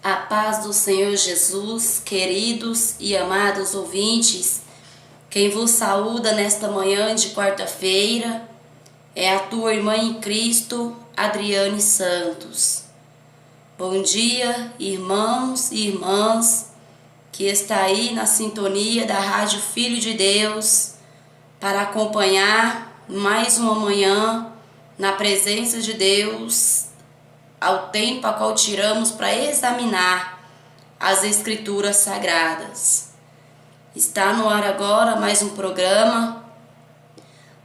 A paz do Senhor Jesus, queridos e amados ouvintes, quem vos saúda nesta manhã de quarta-feira é a tua irmã em Cristo, Adriane Santos. Bom dia, irmãos e irmãs que está aí na sintonia da Rádio Filho de Deus para acompanhar mais uma manhã na presença de Deus, ao tempo a qual tiramos para examinar as Escrituras Sagradas. Está no ar agora mais um programa,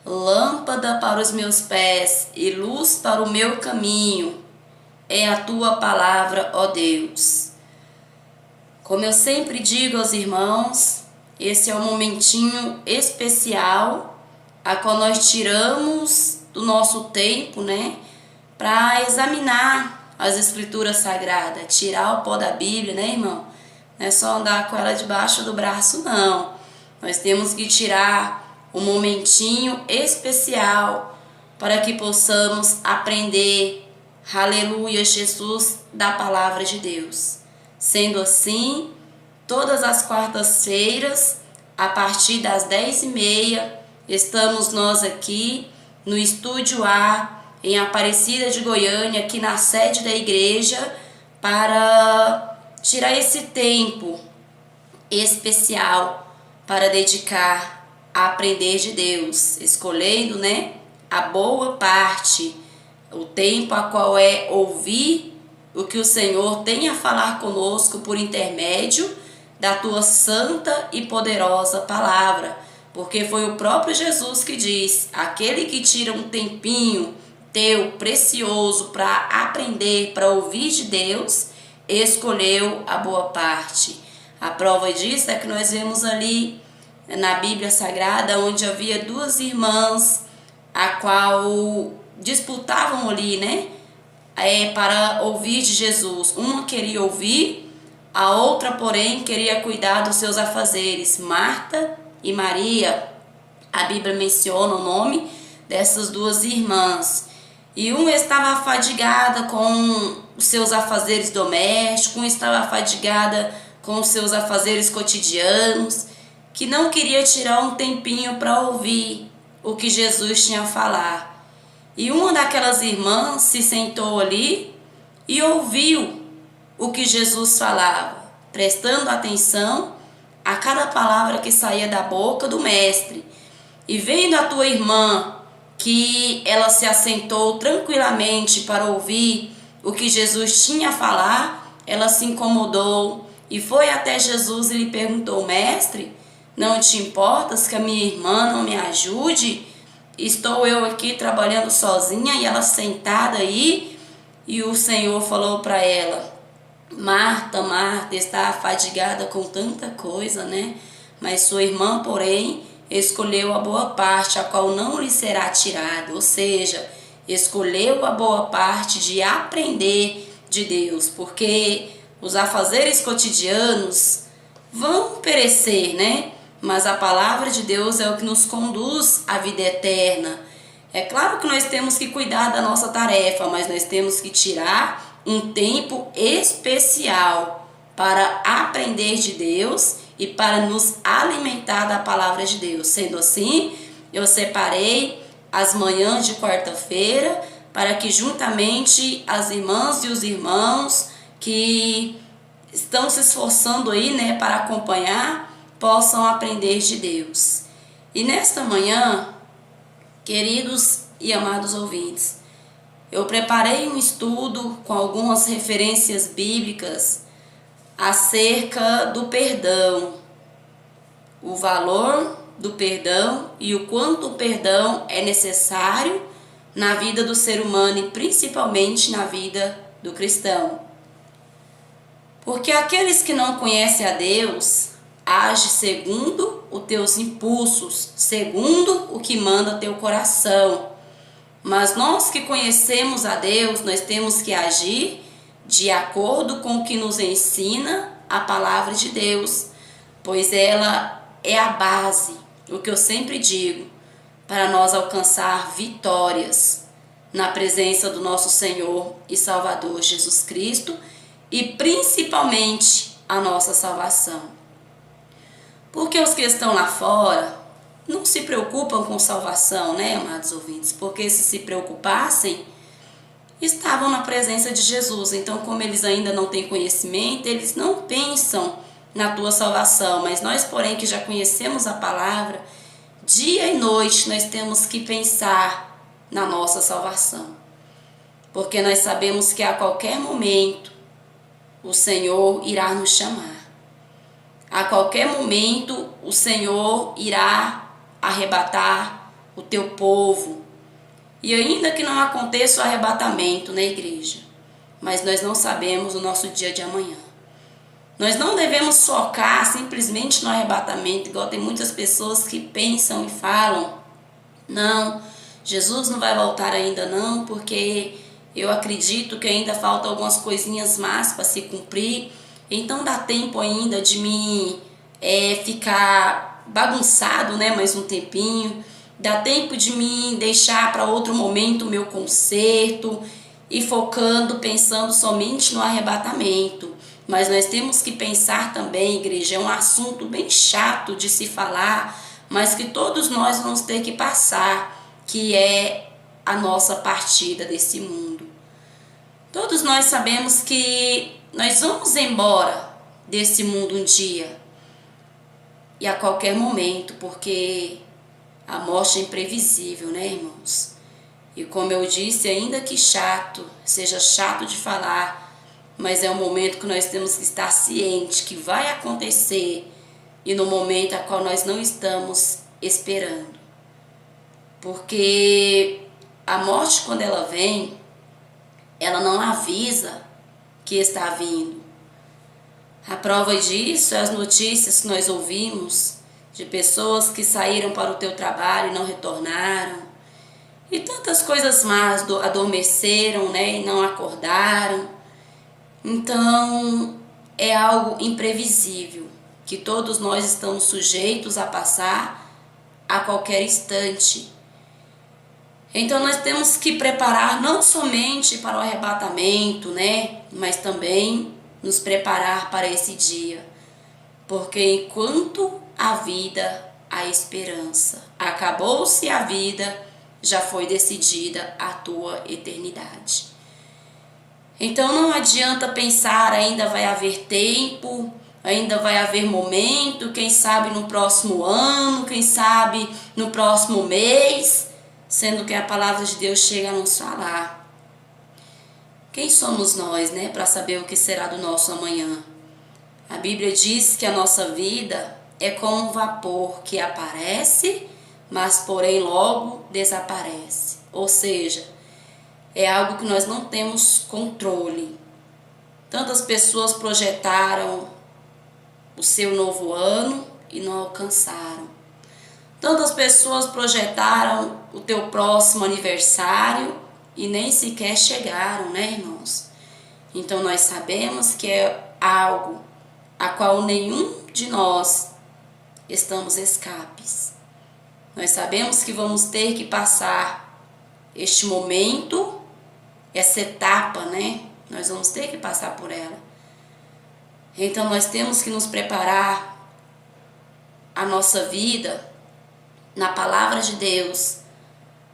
Lâmpada para os meus pés e luz para o meu caminho, é a tua palavra, ó Deus. Como eu sempre digo aos irmãos, esse é um momentinho especial a qual nós tiramos do nosso tempo, para examinar as Escrituras Sagradas, tirar o pó da Bíblia, irmão? Não é só andar com ela debaixo do braço, não. Nós temos que tirar um momentinho especial para que possamos aprender, aleluia, Jesus, da palavra de Deus. Sendo assim, todas as quartas-feiras, a partir das 10h30, estamos nós aqui no Estúdio A, em Aparecida de Goiânia, aqui na sede da igreja, para tirar esse tempo especial para dedicar a aprender de Deus, escolhendo, a boa parte, o tempo a qual é ouvir o que o Senhor tem a falar conosco por intermédio da tua santa e poderosa palavra, porque foi o próprio Jesus que diz: aquele que tira um tempinho teu precioso para aprender, para ouvir de Deus, escolheu a boa parte. A prova disso é que nós vemos ali na Bíblia Sagrada, onde havia duas irmãs, a qual disputavam ali, para ouvir de Jesus. Uma queria ouvir, a outra, porém, queria cuidar dos seus afazeres. Marta e Maria, a Bíblia menciona o nome dessas duas irmãs. E uma estava afadigada com os seus afazeres domésticos, uma estava afadigada com os seus afazeres cotidianos, que não queria tirar um tempinho para ouvir o que Jesus tinha a falar. E uma daquelas irmãs se sentou ali e ouviu o que Jesus falava, prestando atenção a cada palavra que saía da boca do mestre. E vendo a tua irmã que ela se assentou tranquilamente para ouvir o que Jesus tinha a falar, ela se incomodou e foi até Jesus e lhe perguntou: mestre, não te importas que a minha irmã não me ajude? Estou eu aqui trabalhando sozinha e ela sentada aí. E o Senhor falou para ela: Marta, Marta, está afadigada com tanta coisa, mas sua irmã, porém, escolheu a boa parte, a qual não lhe será tirada. Ou seja, escolheu a boa parte de aprender de Deus, porque os afazeres cotidianos vão perecer, mas a palavra de Deus é o que nos conduz à vida eterna. É claro que nós temos que cuidar da nossa tarefa, mas nós temos que tirar um tempo especial para aprender de Deus e para nos alimentar da palavra de Deus. Sendo assim, eu separei as manhãs de quarta-feira para que juntamente as irmãs e os irmãos que estão se esforçando aí, para acompanhar, possam aprender de Deus. E nesta manhã, queridos e amados ouvintes, eu preparei um estudo com algumas referências bíblicas acerca do perdão, o valor do perdão e o quanto o perdão é necessário na vida do ser humano e principalmente na vida do cristão. Porque aqueles que não conhecem a Deus agem segundo os teus impulsos, segundo o que manda teu coração. Mas nós que conhecemos a Deus, nós temos que agir de acordo com o que nos ensina a palavra de Deus, pois ela é a base, o que eu sempre digo, para nós alcançar vitórias na presença do nosso Senhor e Salvador Jesus Cristo e principalmente a nossa salvação. Porque os que estão lá fora não se preocupam com salvação, né, amados ouvintes? Porque se preocupassem, estavam na presença de Jesus. Então, como eles ainda não têm conhecimento, eles não pensam na tua salvação. Mas nós, porém, que já conhecemos a palavra, dia e noite nós temos que pensar na nossa salvação. Porque nós sabemos que a qualquer momento o Senhor irá nos chamar. A qualquer momento o Senhor irá arrebatar o teu povo. E ainda que não aconteça o arrebatamento na igreja, mas nós não sabemos o nosso dia de amanhã. Nós não devemos focar simplesmente no arrebatamento, igual tem muitas pessoas que pensam e falam: não, Jesus não vai voltar ainda não, porque eu acredito que ainda falta algumas coisinhas más para se cumprir, então dá tempo ainda de mim ficar bagunçado, né, mais um tempinho. Dá tempo de mim deixar para outro momento o meu conserto e focando, pensando somente no arrebatamento. Mas nós temos que pensar também, igreja, é um assunto bem chato de se falar, mas que todos nós vamos ter que passar, que é a nossa partida desse mundo. Todos nós sabemos que nós vamos embora desse mundo um dia e a qualquer momento, porque a morte é imprevisível, né, irmãos? E como eu disse, ainda que seja chato de falar, mas é um momento que nós temos que estar ciente que vai acontecer e no momento a qual nós não estamos esperando. Porque a morte, quando ela vem, ela não avisa que está vindo. A prova disso é as notícias que nós ouvimos de pessoas que saíram para o teu trabalho e não retornaram, e tantas coisas más, adormeceram, né, e não acordaram. Então é algo imprevisível que todos nós estamos sujeitos a passar a qualquer instante. Então nós temos que preparar não somente para o arrebatamento, né, mas também nos preparar para esse dia, porque enquanto a vida, a esperança. Acabou-se a vida, já foi decidida a tua eternidade. Então não adianta pensar, ainda vai haver tempo, ainda vai haver momento, quem sabe no próximo ano, quem sabe no próximo mês, sendo que a palavra de Deus chega a nos falar. Quem somos nós, né, para saber o que será do nosso amanhã? A Bíblia diz que a nossa vida é como um vapor que aparece, mas porém logo desaparece. Ou seja, é algo que nós não temos controle. Tantas pessoas projetaram o seu novo ano e não alcançaram. Tantas pessoas projetaram o teu próximo aniversário e nem sequer chegaram, né, irmãos? Então nós sabemos que é algo a qual nenhum de nós estamos escapes. Nós sabemos que vamos ter que passar este momento, essa etapa, né? Nós vamos ter que passar por ela. Então nós temos que nos preparar a nossa vida na palavra de Deus,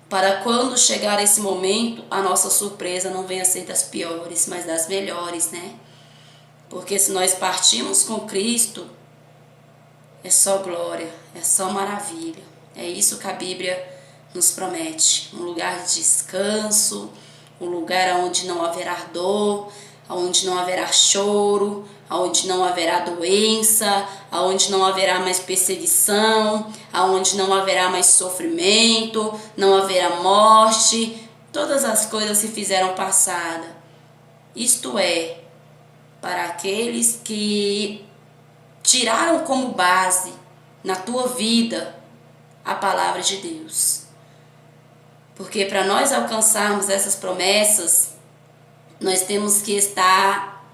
para quando chegar esse momento, a nossa surpresa não venha a ser das piores, mas das melhores, né? Porque se nós partimos com Cristo, é só glória, é só maravilha. É isso que a Bíblia nos promete. Um lugar de descanso, um lugar onde não haverá dor, onde não haverá choro, onde não haverá doença, onde não haverá mais perseguição, onde não haverá mais sofrimento, não haverá morte. Todas as coisas se fizeram passada. Isto é, para aqueles que tiraram como base na tua vida a palavra de Deus. Porque para nós alcançarmos essas promessas, nós temos que estar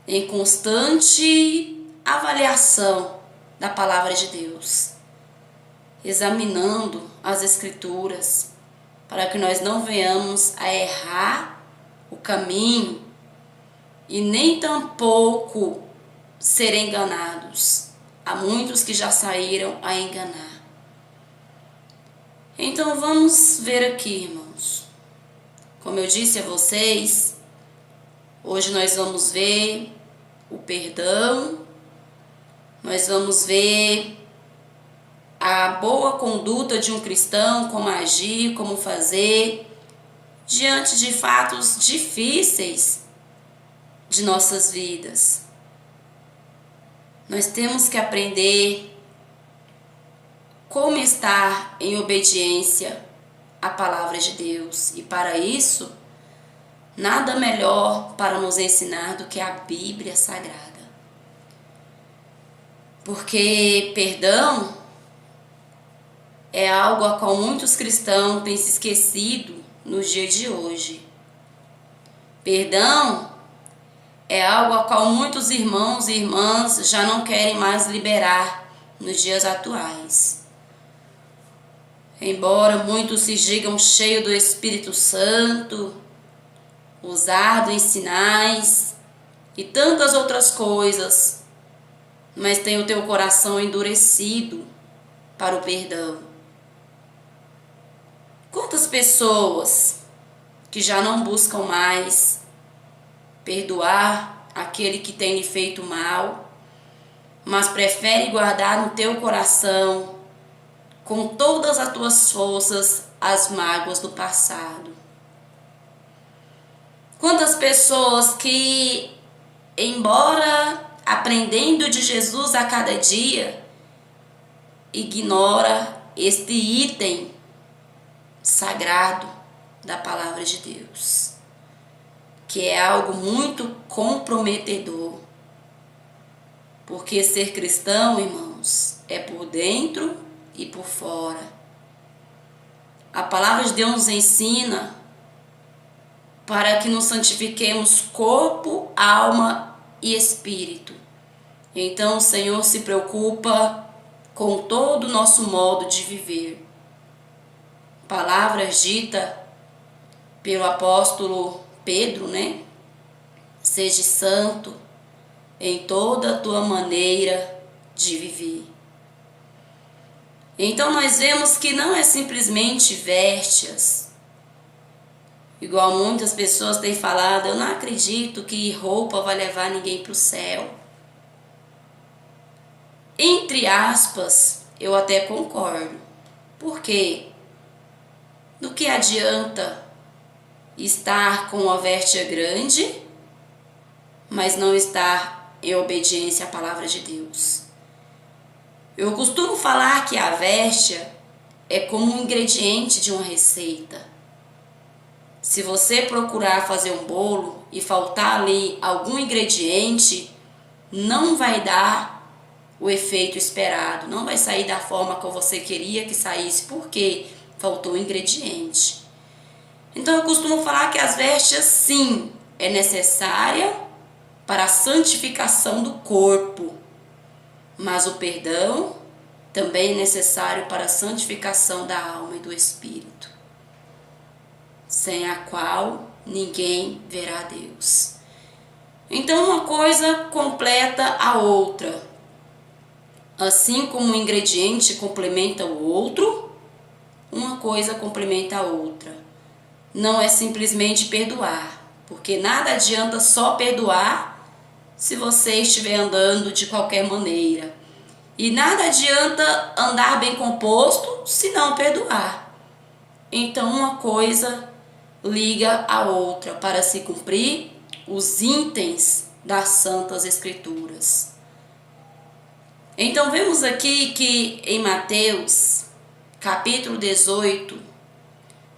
em constante avaliação da palavra de Deus, examinando as Escrituras, para que nós não venhamos a errar o caminho e nem tampouco ser enganados. Há muitos que já saíram a enganar. Então vamos ver aqui, irmãos. Como eu disse a vocês, hoje nós vamos ver o perdão, nós vamos ver a boa conduta de um cristão, como agir, como fazer, diante de fatos difíceis de nossas vidas. Nós temos que aprender como estar em obediência à palavra de Deus. E para isso, nada melhor para nos ensinar do que a Bíblia Sagrada. Porque perdão é algo a qual muitos cristãos têm se esquecido nos dias de hoje. Perdão é algo a qual muitos irmãos e irmãs já não querem mais liberar nos dias atuais. Embora muitos se digam cheios do Espírito Santo, usado em sinais e tantas outras coisas, mas tem o teu coração endurecido para o perdão. Quantas pessoas que já não buscam mais perdoar aquele que tem lhe feito mal, mas prefere guardar no teu coração, com todas as tuas forças, as mágoas do passado. Quantas pessoas que, embora aprendendo de Jesus a cada dia, ignora este item sagrado da palavra de Deus, que é algo muito comprometedor. Porque ser cristão, irmãos, é por dentro e por fora. A palavra de Deus nos ensina para que nos santifiquemos corpo, alma e espírito. Então o Senhor se preocupa com todo o nosso modo de viver. Palavras ditas pelo apóstolo Pedro, né? Seja santo em toda a tua maneira de viver. Então nós vemos que não é simplesmente vestes, igual muitas pessoas têm falado. Eu não acredito que roupa vai levar ninguém para o céu. Entre aspas, eu até concordo. Por quê? Do que adianta estar com uma veste grande, mas não estar em obediência à palavra de Deus? Eu costumo falar que a veste é como um ingrediente de uma receita. Se você procurar fazer um bolo e faltar ali algum ingrediente, não vai dar o efeito esperado, não vai sair da forma que você queria que saísse, porque faltou um ingrediente. Então eu costumo falar que as vestes, sim, é necessária para a santificação do corpo, mas o perdão também é necessário para a santificação da alma e do espírito, sem a qual ninguém verá Deus. Então uma coisa completa a outra. Assim como um ingrediente complementa o outro, uma coisa complementa a outra. Não é simplesmente perdoar, porque nada adianta só perdoar se você estiver andando de qualquer maneira. E nada adianta andar bem composto se não perdoar. Então uma coisa liga a outra para se cumprir os itens das Santas Escrituras. Então vemos aqui que em Mateus, capítulo 18,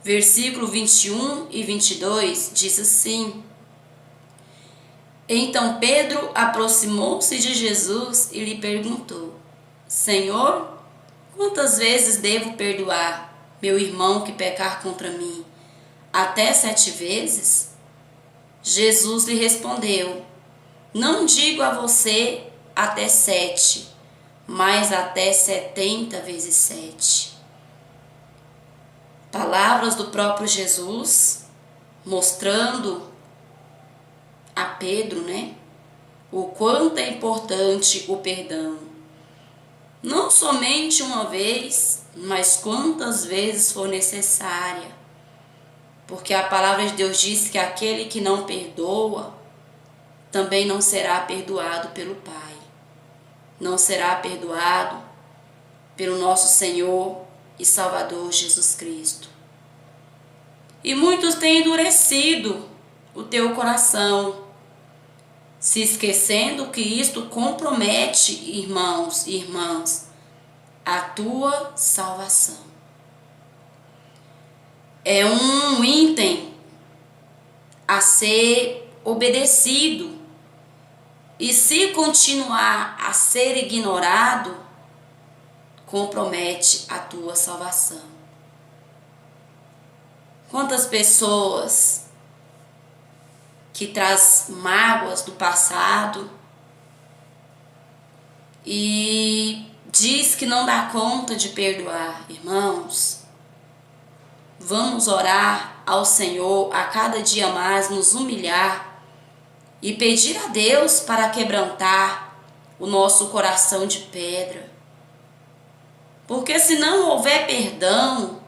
versículo 21 e 22, diz assim: Então Pedro aproximou-se de Jesus e lhe perguntou: Senhor, quantas vezes devo perdoar meu irmão que pecar contra mim? Até 7 vezes? Jesus lhe respondeu: Não digo a você até 7, mas até 70 vezes 7. Palavras do próprio Jesus, mostrando a Pedro, né? O quanto é importante o perdão. Não somente uma vez, mas quantas vezes for necessária. Porque a palavra de Deus diz que aquele que não perdoa, também não será perdoado pelo Pai. Não será perdoado pelo nosso Senhor e Salvador Jesus Cristo. E muitos têm endurecido o teu coração, se esquecendo que isto compromete, irmãos e irmãs, a tua salvação. É um item a ser obedecido, e se continuar a ser ignorado, compromete a tua salvação. Quantas pessoas que traz mágoas do passado e diz que não dá conta de perdoar. Irmãos, vamos orar ao Senhor a cada dia mais, nos humilhar e pedir a Deus para quebrantar o nosso coração de pedra. Porque se não houver perdão,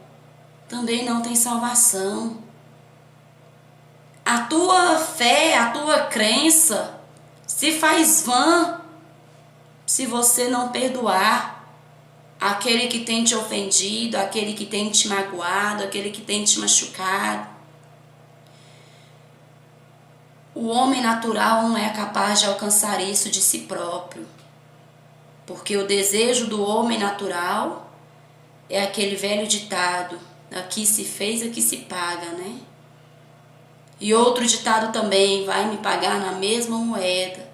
também não tem salvação. A tua fé, a tua crença se faz vã se você não perdoar aquele que tem te ofendido, aquele que tem te magoado, aquele que tem te machucado. O homem natural não é capaz de alcançar isso de si próprio, porque o desejo do homem natural é aquele velho ditado: aqui se fez, aqui se paga, né? E outro ditado também: vai me pagar na mesma moeda.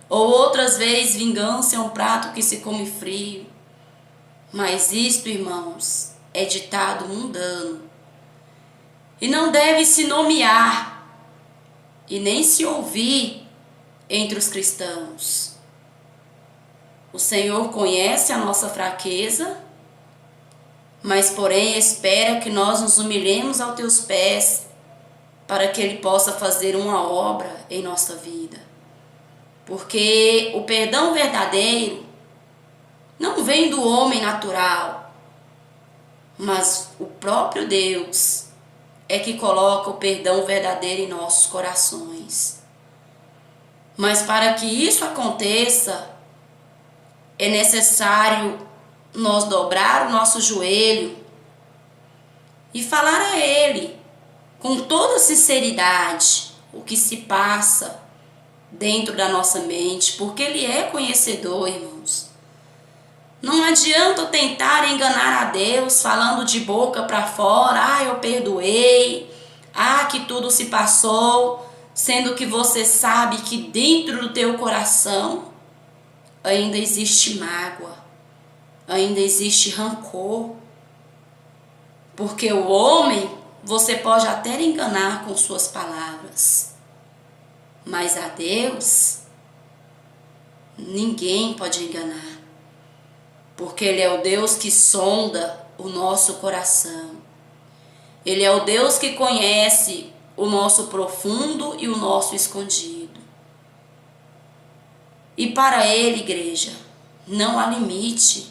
Ou outras vezes: vingança é um prato que se come frio. Mas isto, irmãos, é ditado mundano e não deve se nomear e nem se ouvir entre os cristãos. O Senhor conhece a nossa fraqueza, mas porém espera que nós nos humilhemos aos teus pés para que Ele possa fazer uma obra em nossa vida. Porque o perdão verdadeiro não vem do homem natural, mas o próprio Deus é que coloca o perdão verdadeiro em nossos corações. Mas para que isso aconteça, é necessário nós dobrar o nosso joelho e falar a Ele com toda sinceridade o que se passa dentro da nossa mente, porque Ele é conhecedor, irmãos. Não adianta tentar enganar a Deus falando de boca para fora: eu perdoei, que tudo se passou, sendo que você sabe que dentro do teu coração ainda existe mágoa, ainda existe rancor. Porque o homem, você pode até enganar com suas palavras, mas a Deus, ninguém pode enganar. Porque Ele é o Deus que sonda o nosso coração. Ele é o Deus que conhece o nosso profundo e o nosso escondido. E para Ele, igreja, não há limite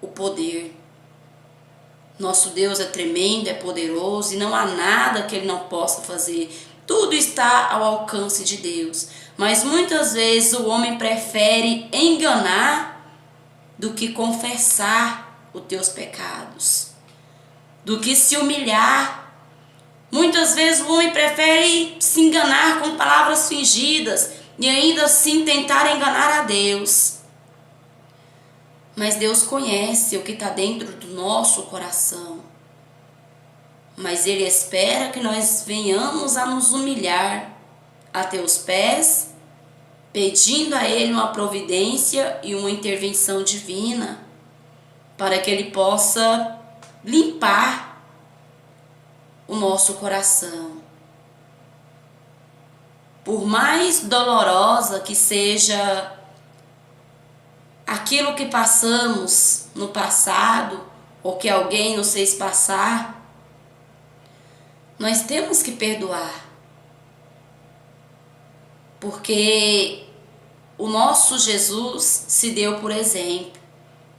o poder. Nosso Deus é tremendo, é poderoso e não há nada que Ele não possa fazer. Tudo está ao alcance de Deus. Mas muitas vezes o homem prefere enganar do que confessar os teus pecados, do que se humilhar. Muitas vezes o homem prefere se enganar com palavras fingidas e ainda assim tentar enganar a Deus. Mas Deus conhece o que está dentro do nosso coração. Mas Ele espera que nós venhamos a nos humilhar a teus pés, pedindo a Ele uma providência e uma intervenção divina, para que Ele possa limpar o nosso coração. Por mais dolorosa que seja aquilo que passamos no passado, ou que alguém nos fez passar, nós temos que perdoar. Porque o nosso Jesus se deu por exemplo.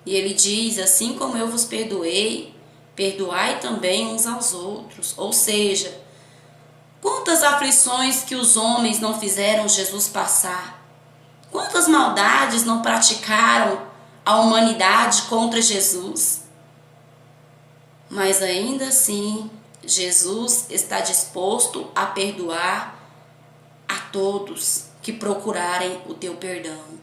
E ele diz, assim como eu vos perdoei, perdoai também uns aos outros. Ou seja, quantas aflições que os homens não fizeram Jesus passar? Quantas maldades não praticaram a humanidade contra Jesus? Mas ainda assim, Jesus está disposto a perdoar a todos que procurarem o teu perdão.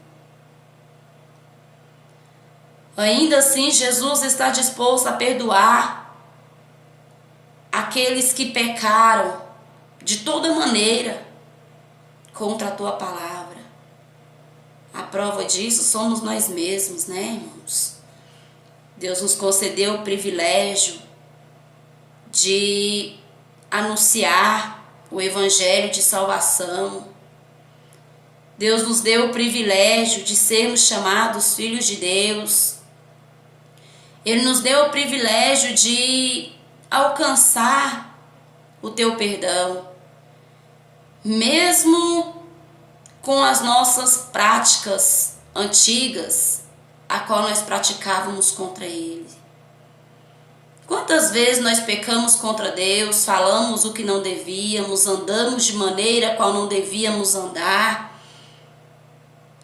Ainda assim, Jesus está disposto a perdoar aqueles que pecaram de toda maneira contra a tua palavra. A prova disso somos nós mesmos, né, irmãos? Deus nos concedeu o privilégio de anunciar o evangelho de salvação. Deus nos deu o privilégio de sermos chamados filhos de Deus. Ele nos deu o privilégio de alcançar o teu perdão, mesmo com as nossas práticas antigas, a qual nós praticávamos contra Ele. Quantas vezes nós pecamos contra Deus, falamos o que não devíamos, andamos de maneira a qual não devíamos andar,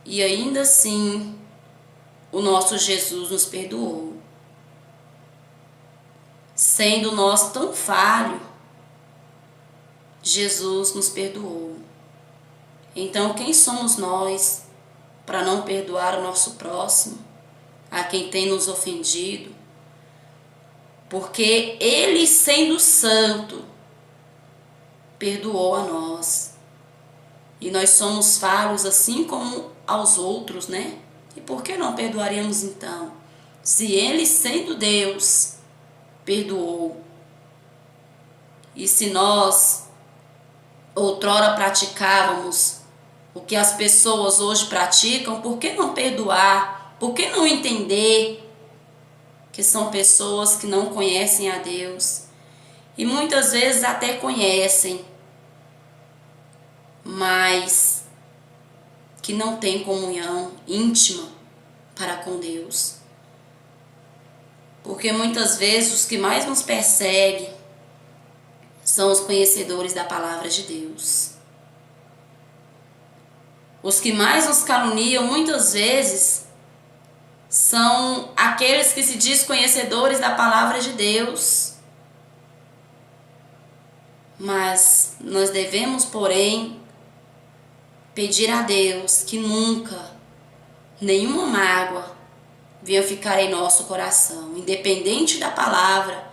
e ainda assim o nosso Jesus nos perdoou. Sendo nós tão falhos, Jesus nos perdoou. Então quem somos nós para não perdoar o nosso próximo, a quem tem nos ofendido? Porque Ele, sendo santo, perdoou a nós. E nós somos falhos assim como aos outros, né? E por que não perdoaríamos então? Se Ele, sendo Deus, perdoou. E se nós outrora praticávamos o que as pessoas hoje praticam, por que não perdoar? Por que não entender que são pessoas que não conhecem a Deus? E muitas vezes até conhecem, mas que não têm comunhão íntima para com Deus. Porque muitas vezes os que mais nos perseguem são os conhecedores da palavra de Deus. Os que mais nos caluniam muitas vezes são aqueles que se dizem conhecedores da palavra de Deus. Mas nós devemos, porém, pedir a Deus que nunca nenhuma mágoa venha ficar em nosso coração, independente da palavra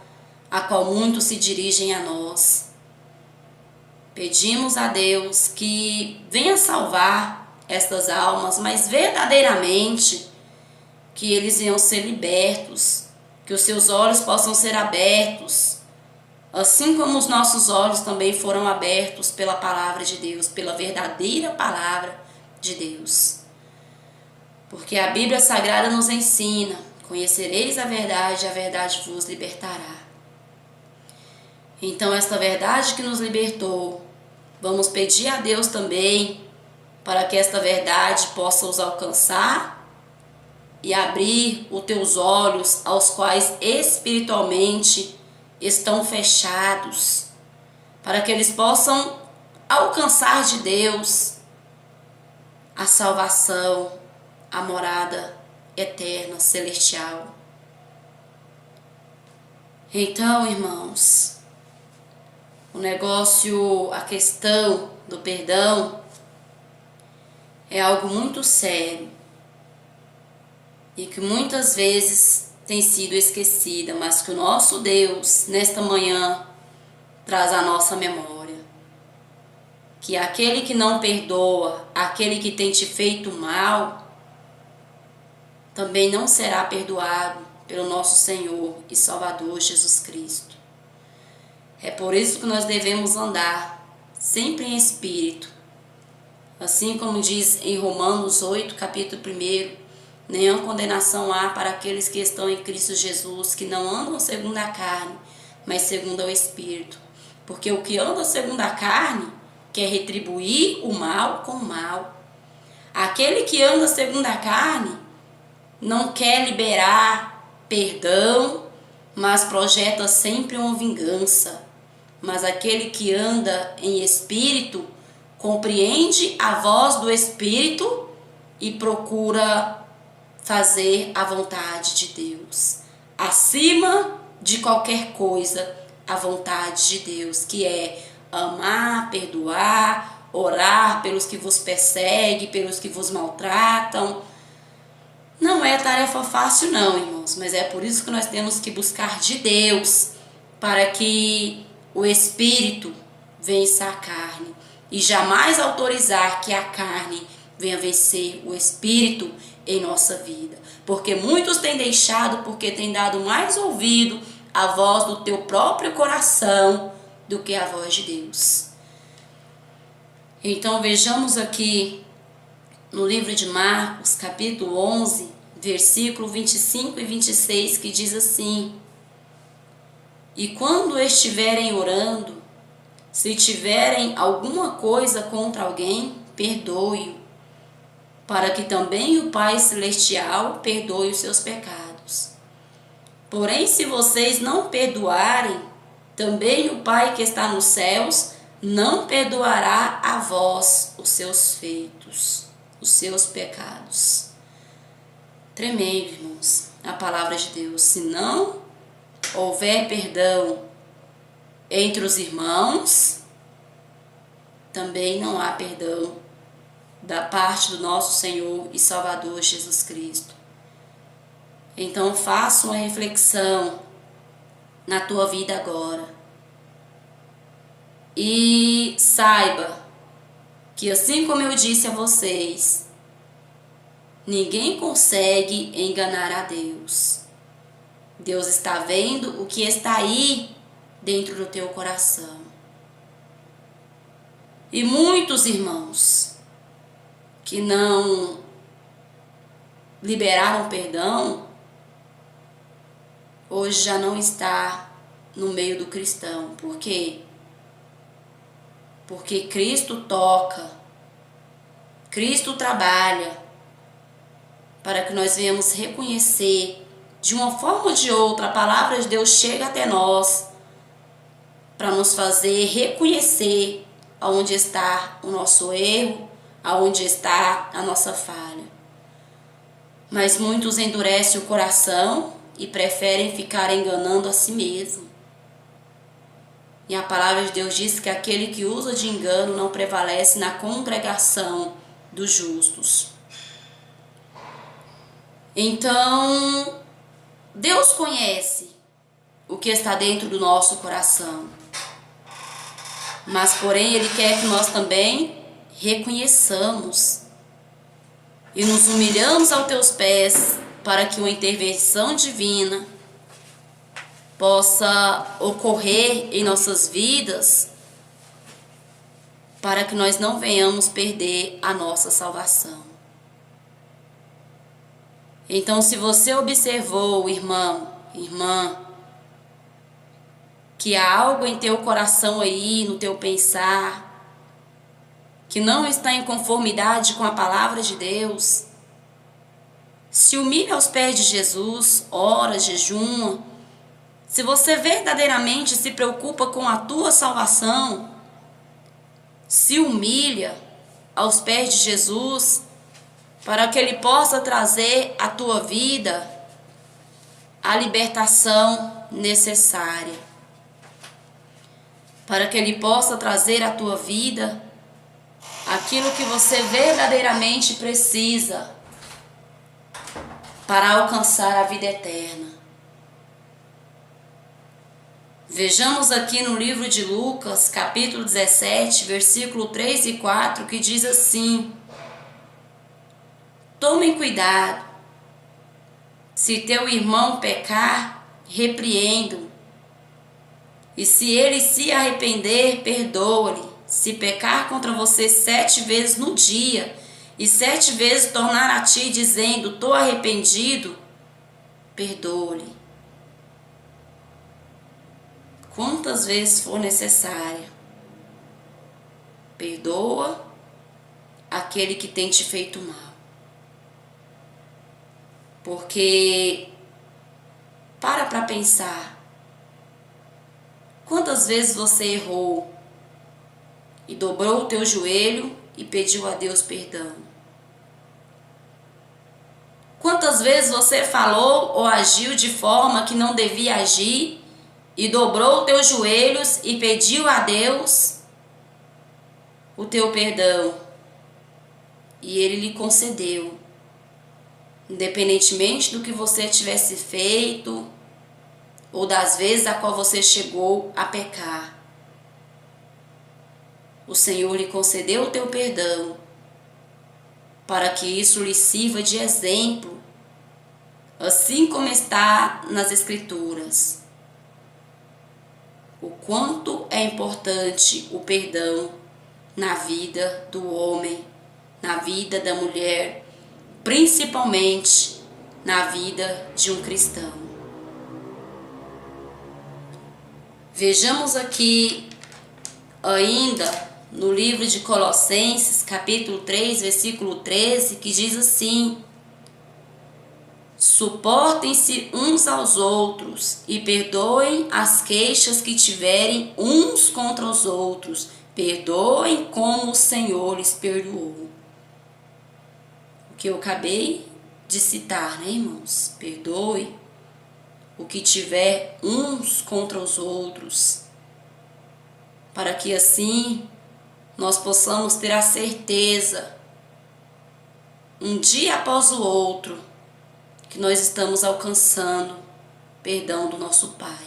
a qual muitos se dirigem a nós. Pedimos a Deus que venha salvar estas almas, mas verdadeiramente que eles venham ser libertos, que os seus olhos possam ser abertos, assim como os nossos olhos também foram abertos pela palavra de Deus, pela verdadeira palavra de Deus. Porque a Bíblia Sagrada nos ensina: conhecereis a verdade vos libertará. Então, esta verdade que nos libertou, vamos pedir a Deus também para que esta verdade possa os alcançar e abrir os teus olhos, aos quais espiritualmente estão fechados, para que eles possam alcançar de Deus a salvação, a morada eterna, celestial. Então, irmãos, a questão do perdão é algo muito sério e que muitas vezes tem sido esquecida, mas que o nosso Deus, nesta manhã, traz à nossa memória. Que aquele que não perdoa, aquele que tem te feito mal, também não será perdoado pelo nosso Senhor e Salvador Jesus Cristo. É por isso que nós devemos andar sempre em espírito. Assim como diz em Romanos 8, capítulo 1, nenhuma condenação há para aqueles que estão em Cristo Jesus, que não andam segundo a carne, mas segundo o Espírito. Porque o que anda segundo a carne quer retribuir o mal com o mal. Aquele que anda segundo a carne não quer liberar perdão, mas projeta sempre uma vingança. Mas aquele que anda em espírito compreende a voz do Espírito e procura fazer a vontade de Deus. Acima de qualquer coisa, a vontade de Deus, que é amar, perdoar, orar pelos que vos perseguem, pelos que vos maltratam. Não é tarefa fácil não, irmãos, mas é por isso que nós temos que buscar de Deus, para que o Espírito vença a carne e jamais autorizar que a carne venha vencer o Espírito em nossa vida. Porque muitos têm deixado, porque têm dado mais ouvido à voz do teu próprio coração do que à voz de Deus. Então vejamos aqui no livro de Marcos, capítulo 11, versículo 25 e 26, que diz assim: E quando estiverem orando, se tiverem alguma coisa contra alguém, perdoe-o, para que também o Pai Celestial perdoe os seus pecados. Porém, se vocês não perdoarem, também o Pai que está nos céus não perdoará a vós os seus feitos, os seus pecados. Tremendo, irmãos, a palavra de Deus. Se não houver perdão entre os irmãos, também não há perdão da parte do nosso Senhor e Salvador Jesus Cristo. Então faça uma reflexão na tua vida agora e saiba que, assim como eu disse a vocês, ninguém consegue enganar a Deus. Deus está vendo o que está aí dentro do teu coração. E muitos irmãos que não liberaram perdão, hoje já não está no meio do cristão. Por quê? Porque Cristo toca, Cristo trabalha para que nós venhamos reconhecer de uma forma ou de outra. A palavra de Deus chega até nós para nos fazer reconhecer aonde está o nosso erro, aonde está a nossa falha. Mas muitos endurecem o coração e preferem ficar enganando a si mesmo. E a palavra de Deus diz que aquele que usa de engano não prevalece na congregação dos justos. Então, Deus conhece o que está dentro do nosso coração. Mas, porém, Ele quer que nós também reconheçamos e nos humilhamos aos teus pés para que uma intervenção divina possa ocorrer em nossas vidas, para que nós não venhamos perder a nossa salvação. Então, se você observou, irmão, irmã, que há algo em teu coração aí, no teu pensar, que não está em conformidade com a palavra de Deus, se humilha aos pés de Jesus, ora, jejuma. Se você verdadeiramente se preocupa com a tua salvação, se humilha aos pés de Jesus, para que Ele possa trazer à tua vida a libertação necessária, para que Ele possa trazer à tua vida aquilo que você verdadeiramente precisa para alcançar a vida eterna. Vejamos aqui no livro de Lucas, capítulo 17, versículo 3 e 4, que diz assim: Tomem cuidado, se teu irmão pecar, repreenda-o, e se ele se arrepender, perdoa-lhe. Se pecar contra você 7 vezes no dia, e 7 vezes tornar a ti dizendo, estou arrependido, perdoa-lhe. Quantas vezes for necessária. perdoa aquele que tem te feito mal. Porque para pensar, quantas vezes você errou e dobrou o teu joelho e pediu a Deus perdão? Quantas vezes você falou ou agiu de forma que não devia agir e dobrou os teus joelhos e pediu a Deus o teu perdão e Ele lhe concedeu, independentemente do que você tivesse feito ou das vezes a qual você chegou a pecar. O Senhor lhe concedeu o teu perdão para que isso lhe sirva de exemplo, assim como está nas Escrituras. O quanto é importante o perdão na vida do homem, na vida da mulher, principalmente na vida de um cristão. Vejamos aqui ainda no livro de Colossenses, capítulo 3, versículo 13, que diz assim: suportem-se uns aos outros e perdoem as queixas que tiverem uns contra os outros. Perdoem como o Senhor lhes perdoou. O que eu acabei de citar, né, irmãos? Perdoe o que tiver uns contra os outros, para que assim nós possamos ter a certeza, um dia após o outro, que nós estamos alcançando perdão do nosso Pai.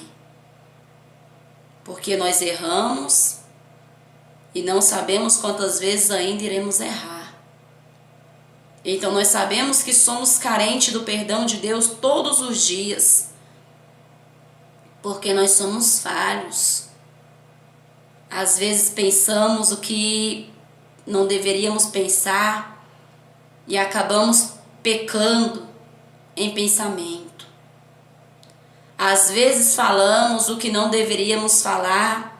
Porque nós erramos e não sabemos quantas vezes ainda iremos errar. Então nós sabemos que somos carentes do perdão de Deus todos os dias, porque nós somos falhos. Às vezes pensamos o que não deveríamos pensar e acabamos pecando em pensamento. Às vezes falamos o que não deveríamos falar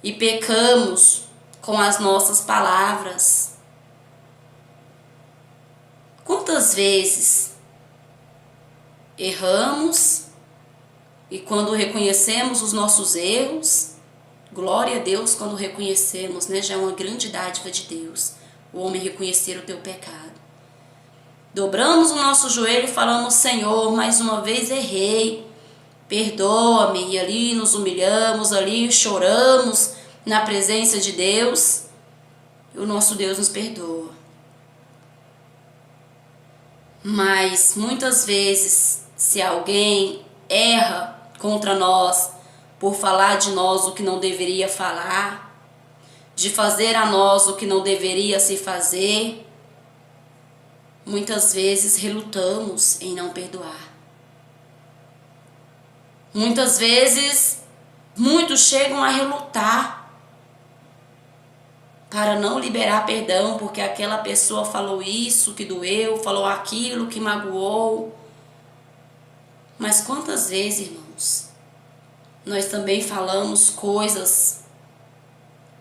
e pecamos com as nossas palavras. Quantas vezes erramos e quando reconhecemos os nossos erros, glória a Deus quando reconhecemos, né? Já é uma grande dádiva de Deus, o homem reconhecer o teu pecado. Dobramos o nosso joelho e falamos: Senhor, mais uma vez errei, perdoa-me. E ali nos humilhamos, ali choramos na presença de Deus, e o nosso Deus nos perdoa. Mas muitas vezes, se alguém erra contra nós, por falar de nós o que não deveria falar, de fazer a nós o que não deveria se fazer, muitas vezes relutamos em não perdoar. Muitas vezes, muitos chegam a relutar para não liberar perdão, porque aquela pessoa falou isso que doeu, falou aquilo que magoou. Mas quantas vezes, irmãos, nós também falamos coisas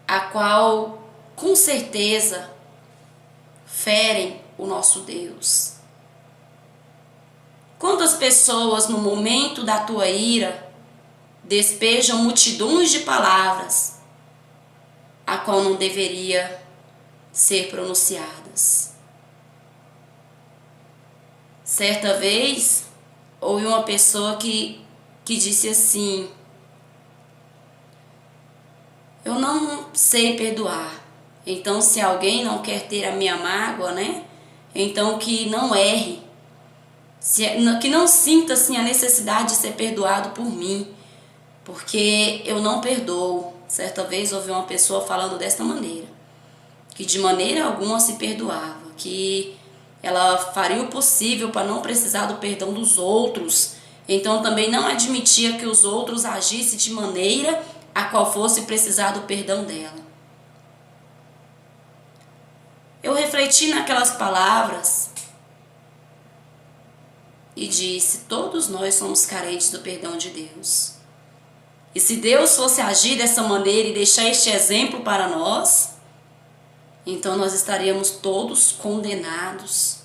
a qual, com certeza, ferem o nosso Deus. Quantas pessoas no momento da tua ira despejam multidões de palavras a qual não deveria ser pronunciadas. Certa vez houve uma pessoa que disse assim: eu não sei perdoar, então se alguém não quer ter a minha mágoa, né? Então que não erre, que não sinta assim a necessidade de ser perdoado por mim, porque eu não perdoo. Certa vez ouvi uma pessoa falando desta maneira, que de maneira alguma se perdoava, que ela faria o possível para não precisar do perdão dos outros, então também não admitia que os outros agissem de maneira a qual fosse precisar do perdão dela. Eu refleti naquelas palavras e disse: todos nós somos carentes do perdão de Deus. E se Deus fosse agir dessa maneira e deixar este exemplo para nós, então nós estaríamos todos condenados.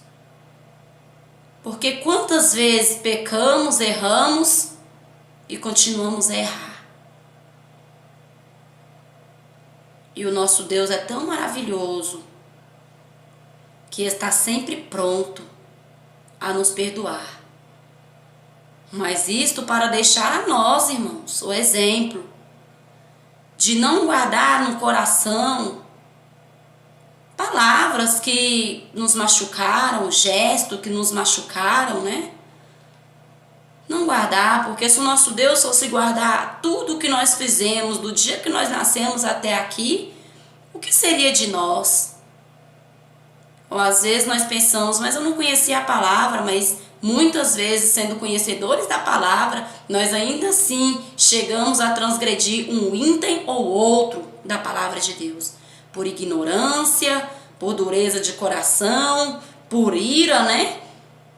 Porque quantas vezes pecamos, erramos e continuamos a errar. E o nosso Deus é tão maravilhoso que está sempre pronto a nos perdoar. Mas isto para deixar a nós, irmãos, o exemplo de não guardar no coração palavras que nos machucaram, gestos que nos machucaram, né? Não guardar, porque se o nosso Deus fosse guardar tudo que nós fizemos do dia que nós nascemos até aqui, o que seria de nós? Ou às vezes nós pensamos, mas eu não conhecia a palavra, mas muitas vezes, sendo conhecedores da palavra, nós ainda assim chegamos a transgredir um item ou outro da palavra de Deus. Por ignorância, por dureza de coração, por ira, né?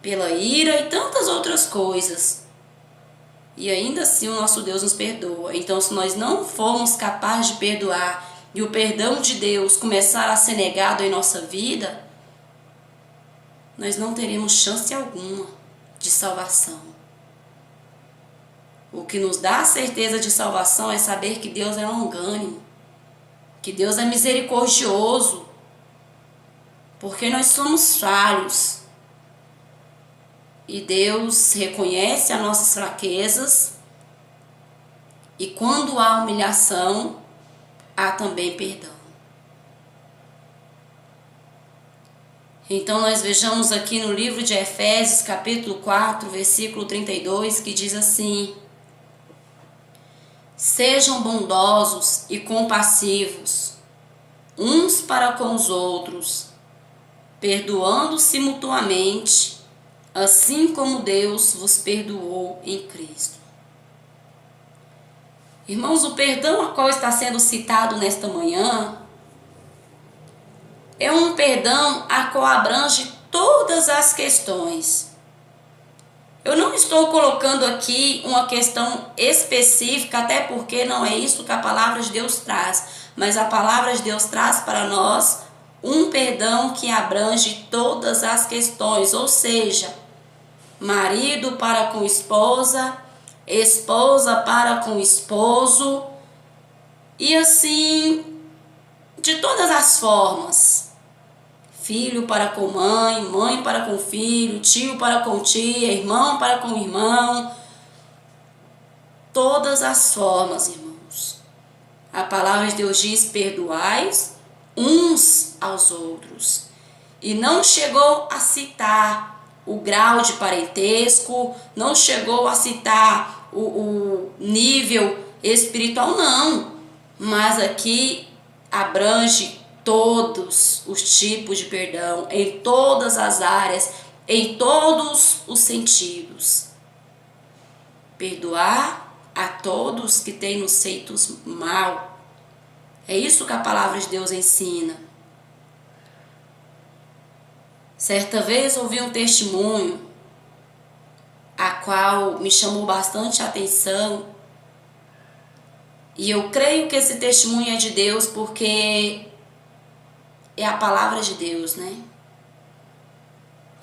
Pela ira e tantas outras coisas. E ainda assim o nosso Deus nos perdoa. Então, se nós não formos capazes de perdoar e o perdão de Deus começar a ser negado em nossa vida, nós não teremos chance alguma de salvação. O que nos dá a certeza de salvação é saber que Deus é longânimo, que Deus é misericordioso, porque nós somos falhos. E Deus reconhece as nossas fraquezas, e quando há humilhação, há também perdão. Então nós vejamos aqui no livro de Efésios, capítulo 4, versículo 32, que diz assim: sejam bondosos e compassivos, uns para com os outros, perdoando-se mutuamente, assim como Deus vos perdoou em Cristo. Irmãos, o perdão a qual está sendo citado nesta manhã é um perdão a qual abrange todas as questões. Eu não estou colocando aqui uma questão específica, até porque não é isso que a palavra de Deus traz, mas a palavra de Deus traz para nós um perdão que abrange todas as questões, ou seja, marido para com esposa, esposa para com esposo, e assim, de todas as formas. Filho para com mãe, mãe para com filho, tio para com tia, irmão para com irmão. Todas as formas, irmãos. A palavra de Deus diz: perdoais uns aos outros. E não chegou a citar o grau de parentesco, não chegou a citar o nível espiritual, não. Mas aqui abrange todos os tipos de perdão, em todas as áreas, em todos os sentidos. Perdoar a todos que têm nos feito mal. É isso que a palavra de Deus ensina. Certa vez ouvi um testemunho a qual me chamou bastante a atenção, e eu creio que esse testemunho é de Deus porque é a palavra de Deus, né?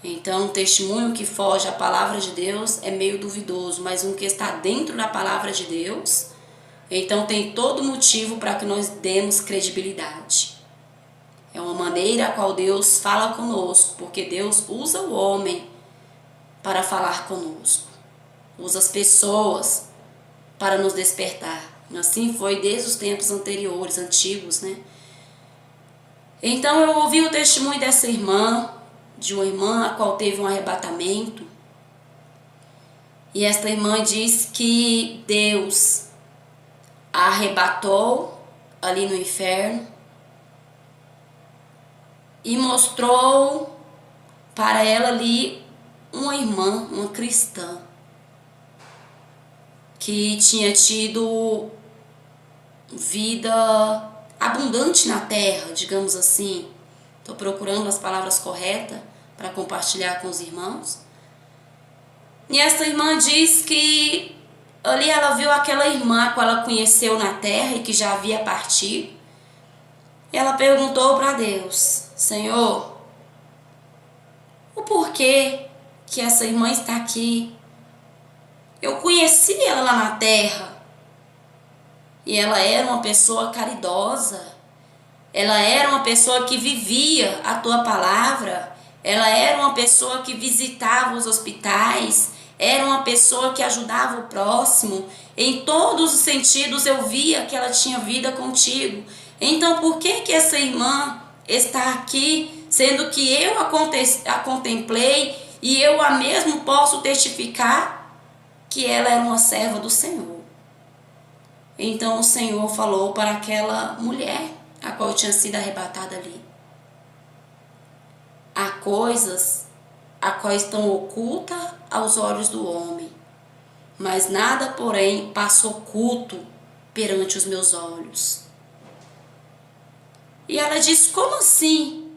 Então, um testemunho que foge à palavra de Deus é meio duvidoso, mas um que está dentro da palavra de Deus, então tem todo motivo para que nós demos credibilidade. É uma maneira a qual Deus fala conosco, porque Deus usa o homem para falar conosco, usa as pessoas para nos despertar. Assim foi desde os tempos anteriores, antigos, né? Então eu ouvi o testemunho dessa irmã, de uma irmã a qual teve um arrebatamento. E esta irmã diz que Deus a arrebatou ali no inferno e mostrou para ela ali uma irmã, uma cristã, que tinha tido vida abundante na terra, digamos assim. Estou procurando as palavras corretas para compartilhar com os irmãos. E essa irmã diz que ali ela viu aquela irmã que ela conheceu na terra e que já havia partido. ela perguntou para Deus: Senhor, o porquê que essa irmã está aqui? Eu conheci ela lá na terra e ela era uma pessoa caridosa, ela era uma pessoa que vivia a tua palavra, ela era uma pessoa que visitava os hospitais, era uma pessoa que ajudava o próximo. Em todos os sentidos eu via que ela tinha vida contigo. Então por que essa irmã está aqui, sendo que eu a contemplei e eu a mesmo posso testificar que ela era uma serva do Senhor? Então o Senhor falou para aquela mulher, a qual tinha sido arrebatada ali: há coisas a quais estão ocultas aos olhos do homem, mas nada, porém, passa oculto perante os meus olhos. E ela disse: como assim?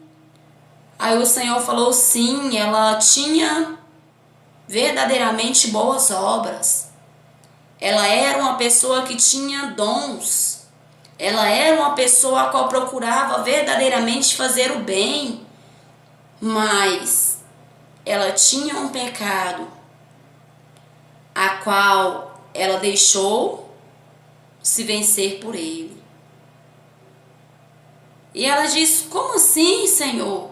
Aí o Senhor falou: sim, ela tinha verdadeiramente boas obras. Ela era uma pessoa que tinha dons. Ela era uma pessoa a qual procurava verdadeiramente fazer o bem. Mas ela tinha um pecado, a qual ela deixou se vencer por ele. E ela disse: como assim, Senhor?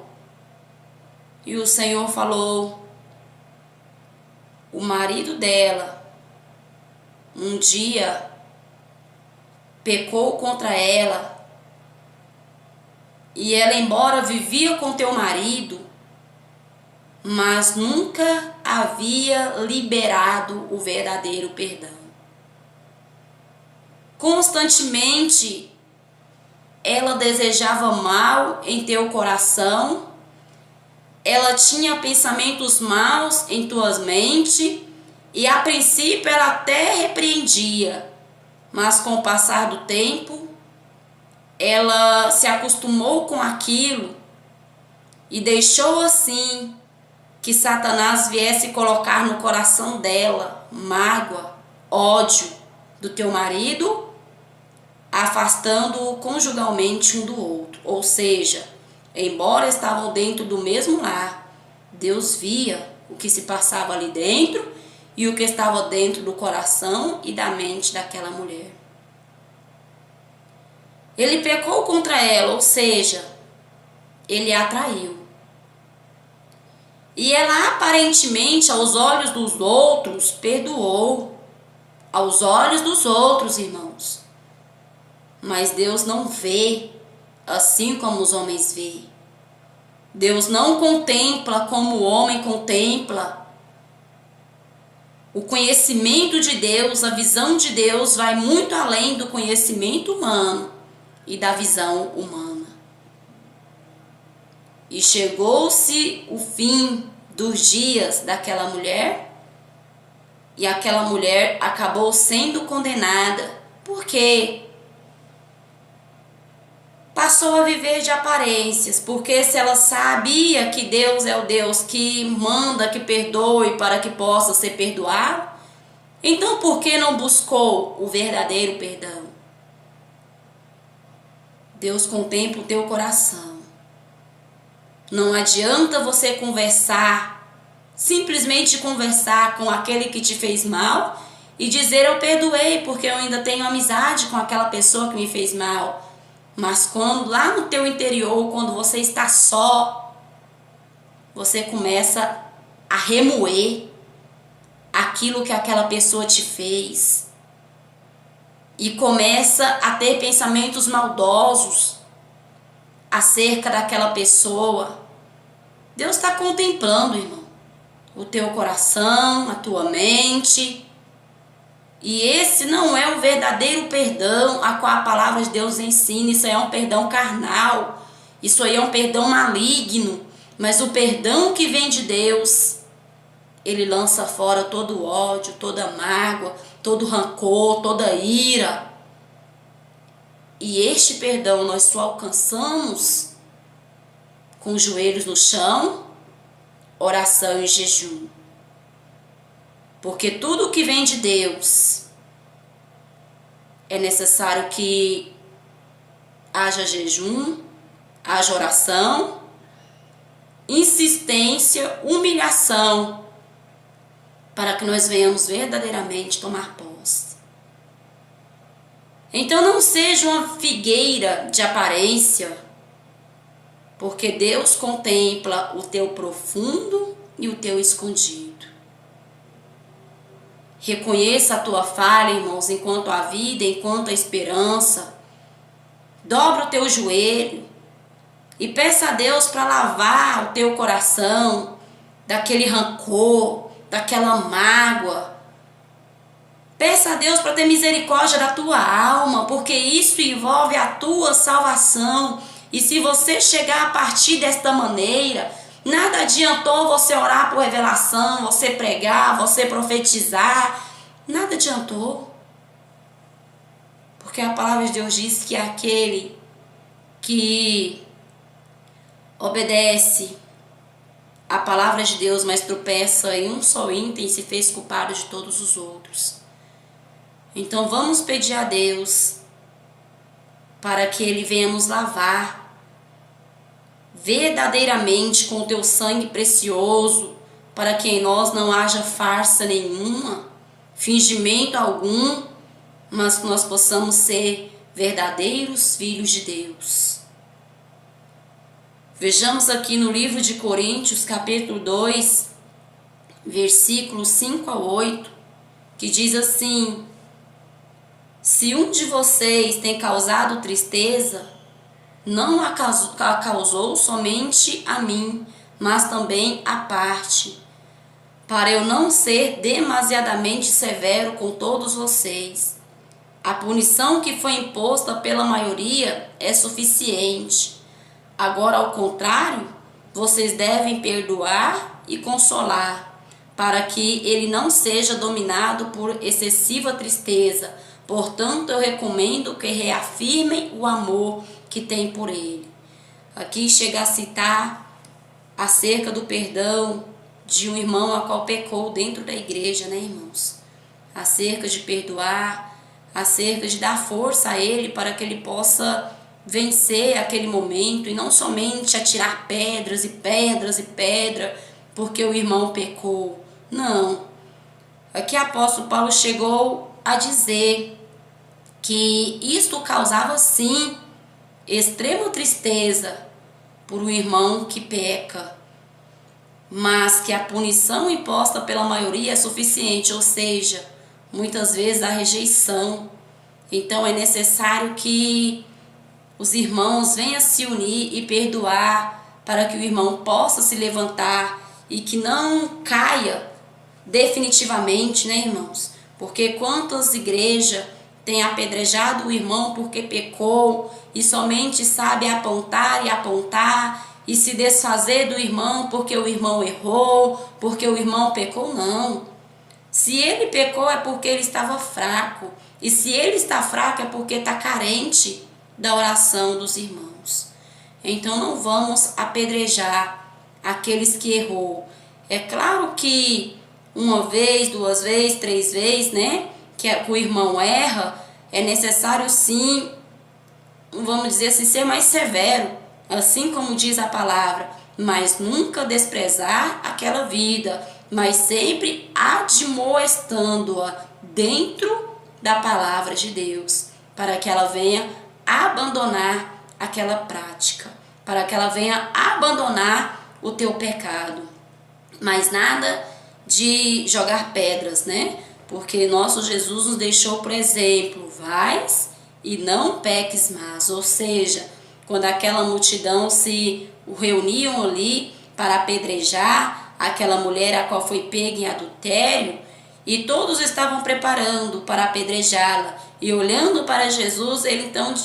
E o Senhor falou: o marido dela um dia pecou contra ela, e ela, embora vivia com teu marido, mas nunca havia liberado o verdadeiro perdão. Constantemente ela desejava mal em teu coração, ela tinha pensamentos maus em tua mente, e a princípio ela até repreendia, mas com o passar do tempo ela se acostumou com aquilo e deixou assim que Satanás viesse colocar no coração dela mágoa, ódio do teu marido, afastando-o conjugalmente um do outro. Ou seja, embora estavam dentro do mesmo lar, Deus via o que se passava ali dentro e o que estava dentro do coração e da mente daquela mulher. Ele pecou contra ela, ou seja, ele a traiu. E ela aparentemente, aos olhos dos outros, perdoou. Aos olhos dos outros, irmãos. Mas Deus não vê assim como os homens veem. Deus não contempla como o homem contempla. O conhecimento de Deus, a visão de Deus vai muito além do conhecimento humano e da visão humana. E chegou-se o fim dos dias daquela mulher, e aquela mulher acabou sendo condenada. Por quê? Passou a viver de aparências, porque se ela sabia que Deus é o Deus que manda que perdoe para que possa ser perdoado, então por que não buscou o verdadeiro perdão? Deus contempla o teu coração. Não adianta você conversar, simplesmente conversar com aquele que te fez mal e dizer: eu perdoei porque eu ainda tenho amizade com aquela pessoa que me fez mal. Mas quando lá no teu interior, quando você está só, você começa a remoer aquilo que aquela pessoa te fez e começa a ter pensamentos maldosos acerca daquela pessoa. Deus está contemplando, irmão, o teu coração, a tua mente. E esse não é o verdadeiro perdão a qual a palavra de Deus ensina. Isso aí é um perdão carnal, isso aí é um perdão maligno. Mas o perdão que vem de Deus, ele lança fora todo o ódio, toda mágoa, todo rancor, toda ira. E este perdão nós só alcançamos com os joelhos no chão, oração e jejum. Porque tudo que vem de Deus é necessário que haja jejum, haja oração, insistência, humilhação, para que nós venhamos verdadeiramente tomar posse. Então não seja uma figueira de aparência, porque Deus contempla o teu profundo e o teu escondido. Reconheça a tua falha, irmãos, enquanto a vida, enquanto a esperança. Dobra o teu joelho e peça a Deus para lavar o teu coração daquele rancor, daquela mágoa. Peça a Deus para ter misericórdia da tua alma, porque isso envolve a tua salvação. E se você chegar a partir desta maneira, nada adiantou você orar por revelação, você pregar, você profetizar. Nada adiantou. Porque a palavra de Deus diz que aquele que obedece a palavra de Deus, mas tropeça em um só item, se fez culpado de todos os outros. Então vamos pedir a Deus para que Ele venha nos lavar verdadeiramente com o teu sangue precioso, para que em nós não haja farsa nenhuma, fingimento algum, mas que nós possamos ser verdadeiros filhos de Deus. Vejamos aqui no livro de Coríntios, capítulo 2, versículos 5 a 8, que diz assim: se um de vocês tem causado tristeza, não a causou somente a mim, mas também à parte, para eu não ser demasiadamente severo com todos vocês. A punição que foi imposta pela maioria é suficiente. Agora, ao contrário, vocês devem perdoar e consolar, para que ele não seja dominado por excessiva tristeza. Portanto, eu recomendo que reafirmem o amor que tem por ele. Aqui chega a citar acerca do perdão de um irmão a qual pecou dentro da igreja, né, irmãos? Acerca de perdoar, acerca de dar força a ele para que ele possa vencer aquele momento e não somente atirar pedras e pedras e pedra porque o irmão pecou. Não. Aqui o apóstolo Paulo chegou a dizer que isto causava sim extrema tristeza por um irmão que peca, mas que a punição imposta pela maioria é suficiente, ou seja, muitas vezes a rejeição. Então é necessário que os irmãos venham se unir e perdoar, para que o irmão possa se levantar e que não caia definitivamente, né, irmãos? Porque quantas igrejas têm apedrejado o irmão porque pecou e somente sabe apontar e apontar e se desfazer do irmão porque o irmão errou, porque o irmão pecou? Não. Se ele pecou é porque ele estava fraco, e se ele está fraco é porque está carente da oração dos irmãos. Então não vamos apedrejar aqueles que errou. É claro que uma vez, duas vezes, três vezes, né, que o irmão erra, é necessário sim, vamos dizer assim, ser mais severo, assim como diz a palavra, mas nunca desprezar aquela vida, mas sempre admoestando-a dentro da palavra de Deus, para que ela venha abandonar aquela prática, para que ela venha abandonar o teu pecado. Mas nada de jogar pedras, né? Porque nosso Jesus nos deixou, por exemplo, vais e não peques mais. Ou seja, quando aquela multidão se reuniam ali para apedrejar aquela mulher a qual foi pega em adultério, e todos estavam preparando para apedrejá-la, e olhando para Jesus,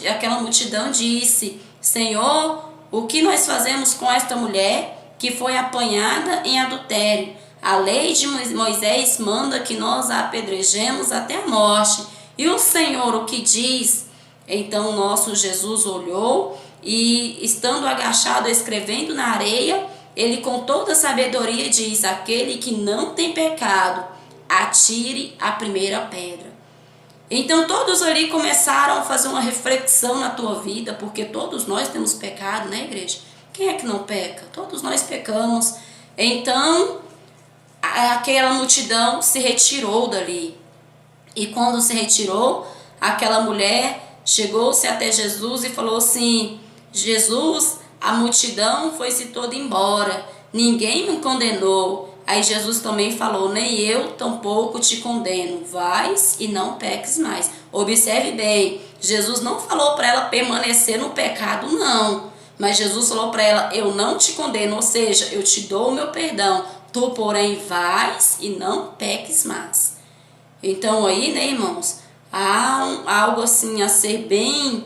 aquela multidão disse: Senhor, o que nós fazemos com esta mulher que foi apanhada em adultério? A lei de Moisés manda que nós a apedrejemos até a morte. E o Senhor o que diz? Então nosso Jesus olhou e, estando agachado escrevendo na areia, ele com toda sabedoria diz: aquele que não tem pecado, atire a primeira pedra. Então todos ali começaram a fazer uma reflexão na tua vida, porque todos nós temos pecado, né, igreja? Quem é que não peca? Todos nós pecamos. Então aquela multidão se retirou dali. E quando se retirou, aquela mulher chegou-se até Jesus e falou assim: Jesus, a multidão foi-se toda embora, ninguém me condenou. Aí Jesus também falou: nem eu tampouco te condeno, vais e não peques mais. Observe bem, Jesus não falou para ela permanecer no pecado, não. Mas Jesus falou para ela: eu não te condeno, ou seja, eu te dou o meu perdão. Tu, porém, vais e não peques mais. Então aí, né, irmãos, há algo assim a ser bem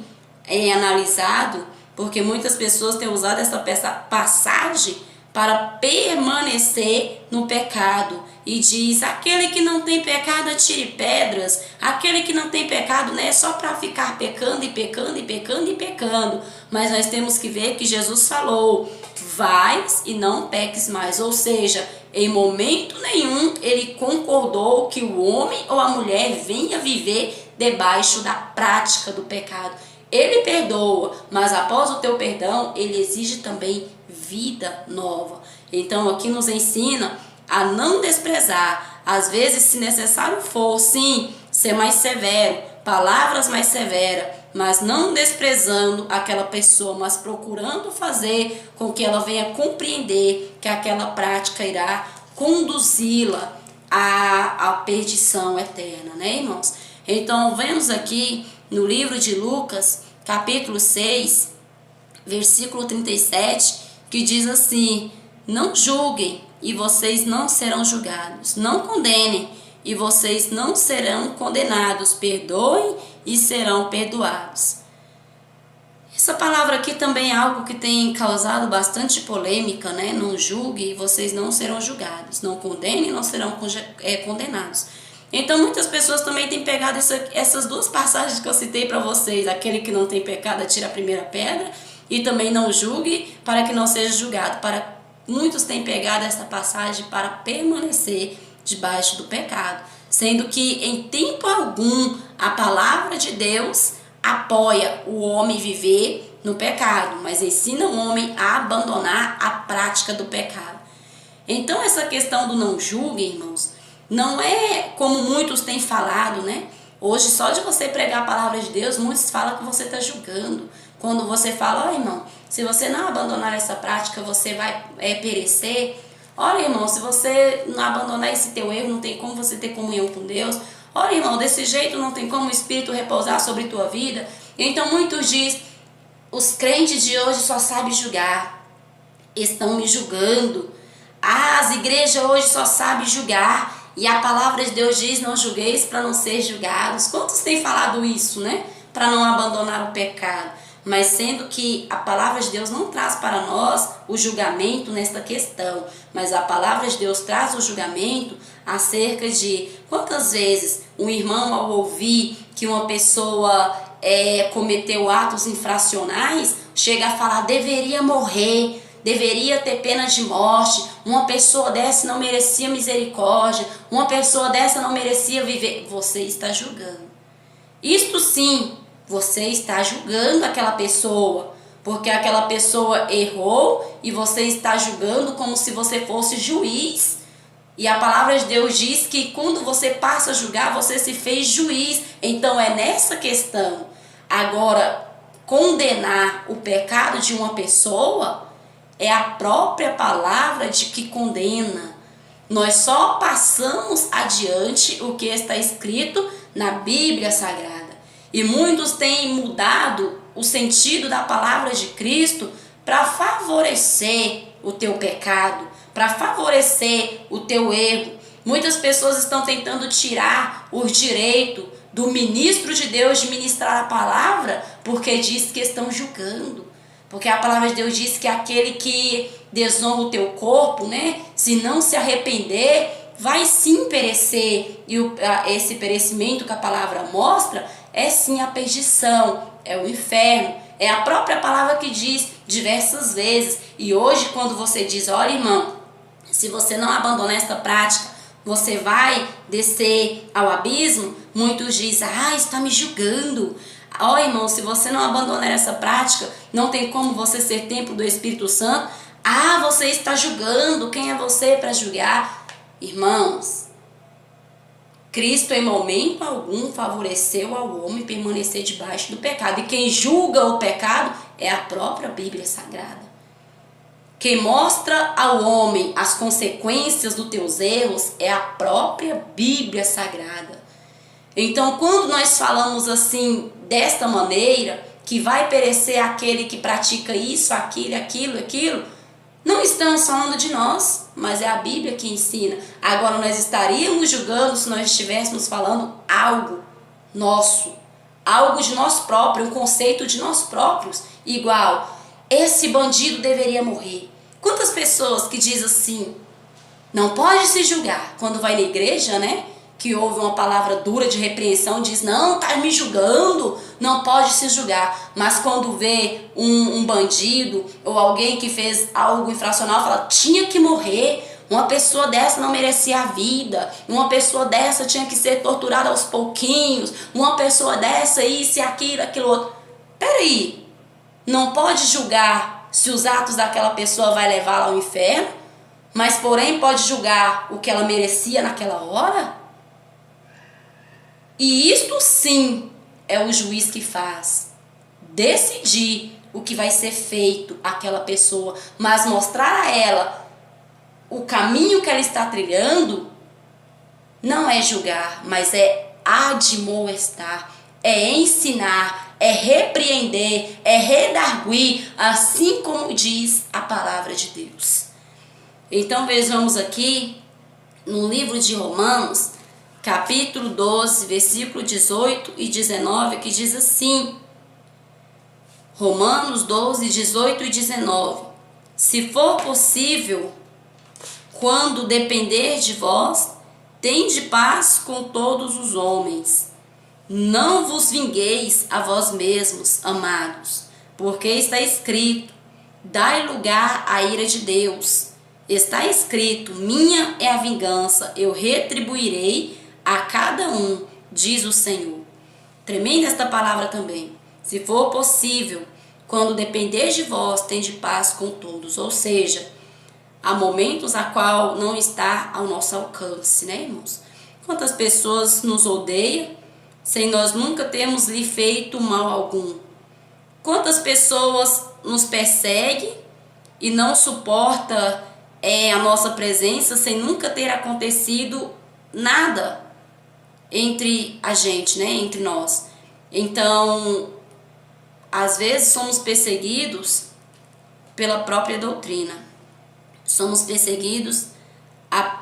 analisado, porque muitas pessoas têm usado essa passagem para permanecer no pecado. E diz: aquele que não tem pecado atire pedras, aquele que não tem pecado, né, é só para ficar pecando e pecando e pecando e pecando. Mas nós temos que ver que Jesus falou: vais e não peques mais, ou seja, em momento nenhum ele concordou que o homem ou a mulher venha viver debaixo da prática do pecado. Ele perdoa, mas após o teu perdão, ele exige também vida nova. Então aqui nos ensina a não desprezar, às vezes, se necessário for, sim, ser mais severo, palavras mais severas, mas não desprezando aquela pessoa, mas procurando fazer com que ela venha compreender que aquela prática irá conduzi-la à perdição eterna, né, irmãos? Então, vemos aqui no livro de Lucas, capítulo 6, versículo 37, que diz assim: não julguem e vocês não serão julgados, não condenem e vocês não serão condenados, perdoem e serão perdoados. Essa palavra aqui também é algo que tem causado bastante polêmica, né? Não julgue e vocês não serão julgados, não condenem e não serão condenados. Então muitas pessoas também têm pegado essas duas passagens que eu citei para vocês: aquele que não tem pecado atira a primeira pedra, e também não julgue para que não seja julgado. Muitos têm pegado essa passagem para permanecer debaixo do pecado, sendo que em tempo algum a palavra de Deus apoia o homem viver no pecado, mas ensina o homem a abandonar a prática do pecado. Então essa questão do não julgue, irmãos, não é como muitos têm falado, né? Hoje, só de você pregar a palavra de Deus, muitos falam que você está julgando. Quando você fala: ó, irmão, se você não abandonar essa prática, você vai perecer. Olha, irmão, se você não abandonar esse teu erro, não tem como você ter comunhão com Deus. Olha, irmão, desse jeito não tem como o Espírito repousar sobre tua vida. Então muitos dizem: os crentes de hoje só sabem julgar, estão me julgando. As igrejas hoje só sabem julgar. E a palavra de Deus diz: não julgueis para não ser julgados. Quantos têm falado isso, né? Para não abandonar o pecado. Mas sendo que a palavra de Deus não traz para nós o julgamento nesta questão, mas a palavra de Deus traz o julgamento acerca de quantas vezes um irmão, ao ouvir que uma pessoa cometeu atos infracionais, chega a falar: deveria morrer, deveria ter pena de morte, uma pessoa dessa não merecia misericórdia, uma pessoa dessa não merecia viver. Você está julgando. Isto sim, você está julgando aquela pessoa, porque aquela pessoa errou e você está julgando como se você fosse juiz. E a palavra de Deus diz que quando você passa a julgar, você se fez juiz. Então é nessa questão. Agora, condenar o pecado de uma pessoa é a própria palavra de que condena. Nós só passamos adiante o que está escrito na Bíblia Sagrada. E muitos têm mudado o sentido da palavra de Cristo para favorecer o teu pecado, para favorecer o teu erro. Muitas pessoas estão tentando tirar o direito do ministro de Deus de ministrar a palavra, porque diz que estão julgando. Porque a palavra de Deus diz que aquele que desonra o teu corpo, né, se não se arrepender, vai sim perecer. E esse perecimento que a palavra mostra é sim a perdição, é o inferno. É a própria palavra que diz diversas vezes. E hoje, quando você diz: olha, irmão, se você não abandonar esta prática, você vai descer ao abismo, muitos dizem, está me julgando. Irmão, se você não abandonar essa prática, não tem como você ser templo do Espírito Santo. Você está julgando, quem é você para julgar? Irmãos, Cristo em momento algum favoreceu ao homem permanecer debaixo do pecado. E quem julga o pecado é a própria Bíblia Sagrada. Quem mostra ao homem as consequências dos teus erros é a própria Bíblia Sagrada. Então, quando nós falamos assim, desta maneira, que vai perecer aquele que pratica isso, aquilo, não estamos falando de nós, mas é a Bíblia que ensina. Agora, nós estaríamos julgando se nós estivéssemos falando algo nosso, algo de nós próprios, um conceito de nós próprios, igual, esse bandido deveria morrer. Quantas pessoas que dizem assim, não pode se julgar, quando vai na igreja, né? Que ouve uma palavra dura de repreensão, diz, não, tá me julgando, não pode se julgar. Mas quando vê um bandido ou alguém que fez algo infracional, fala, tinha que morrer, uma pessoa dessa não merecia a vida, uma pessoa dessa tinha que ser torturada aos pouquinhos, uma pessoa dessa, isso e aquilo outro. Peraí, não pode julgar se os atos daquela pessoa vai levá-la ao inferno, mas porém pode julgar o que ela merecia naquela hora? E isto sim é o juiz que faz decidir o que vai ser feito àquela pessoa, mas mostrar a ela o caminho que ela está trilhando não é julgar, mas é admoestar, é ensinar, é repreender, é redarguir, assim como diz a palavra de Deus. Então vejamos aqui no livro de Romanos, capítulo 12, versículo 18 e 19, que diz assim, Romanos 12, 18 e 19, se for possível, quando depender de vós, tende paz com todos os homens. Não vos vingueis a vós mesmos, amados, porque está escrito, dai lugar à ira de Deus. Está escrito, minha é a vingança, eu retribuirei a cada um, diz o Senhor. Tremenda esta palavra também. Se for possível, quando depender de vós, tende paz com todos. Ou seja, há momentos a qual não está ao nosso alcance, né, irmãos? Quantas pessoas nos odeiam sem nós nunca termos lhe feito mal algum? Quantas pessoas nos perseguem e não suporta a nossa presença sem nunca ter acontecido nada entre a gente, né, entre nós? Então, às vezes somos perseguidos pela própria doutrina, somos perseguidos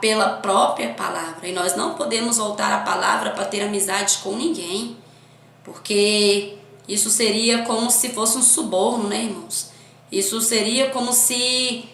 pela própria palavra, e nós não podemos voltar à palavra para ter amizade com ninguém, porque isso seria como se fosse um suborno, né, irmãos? Isso seria como se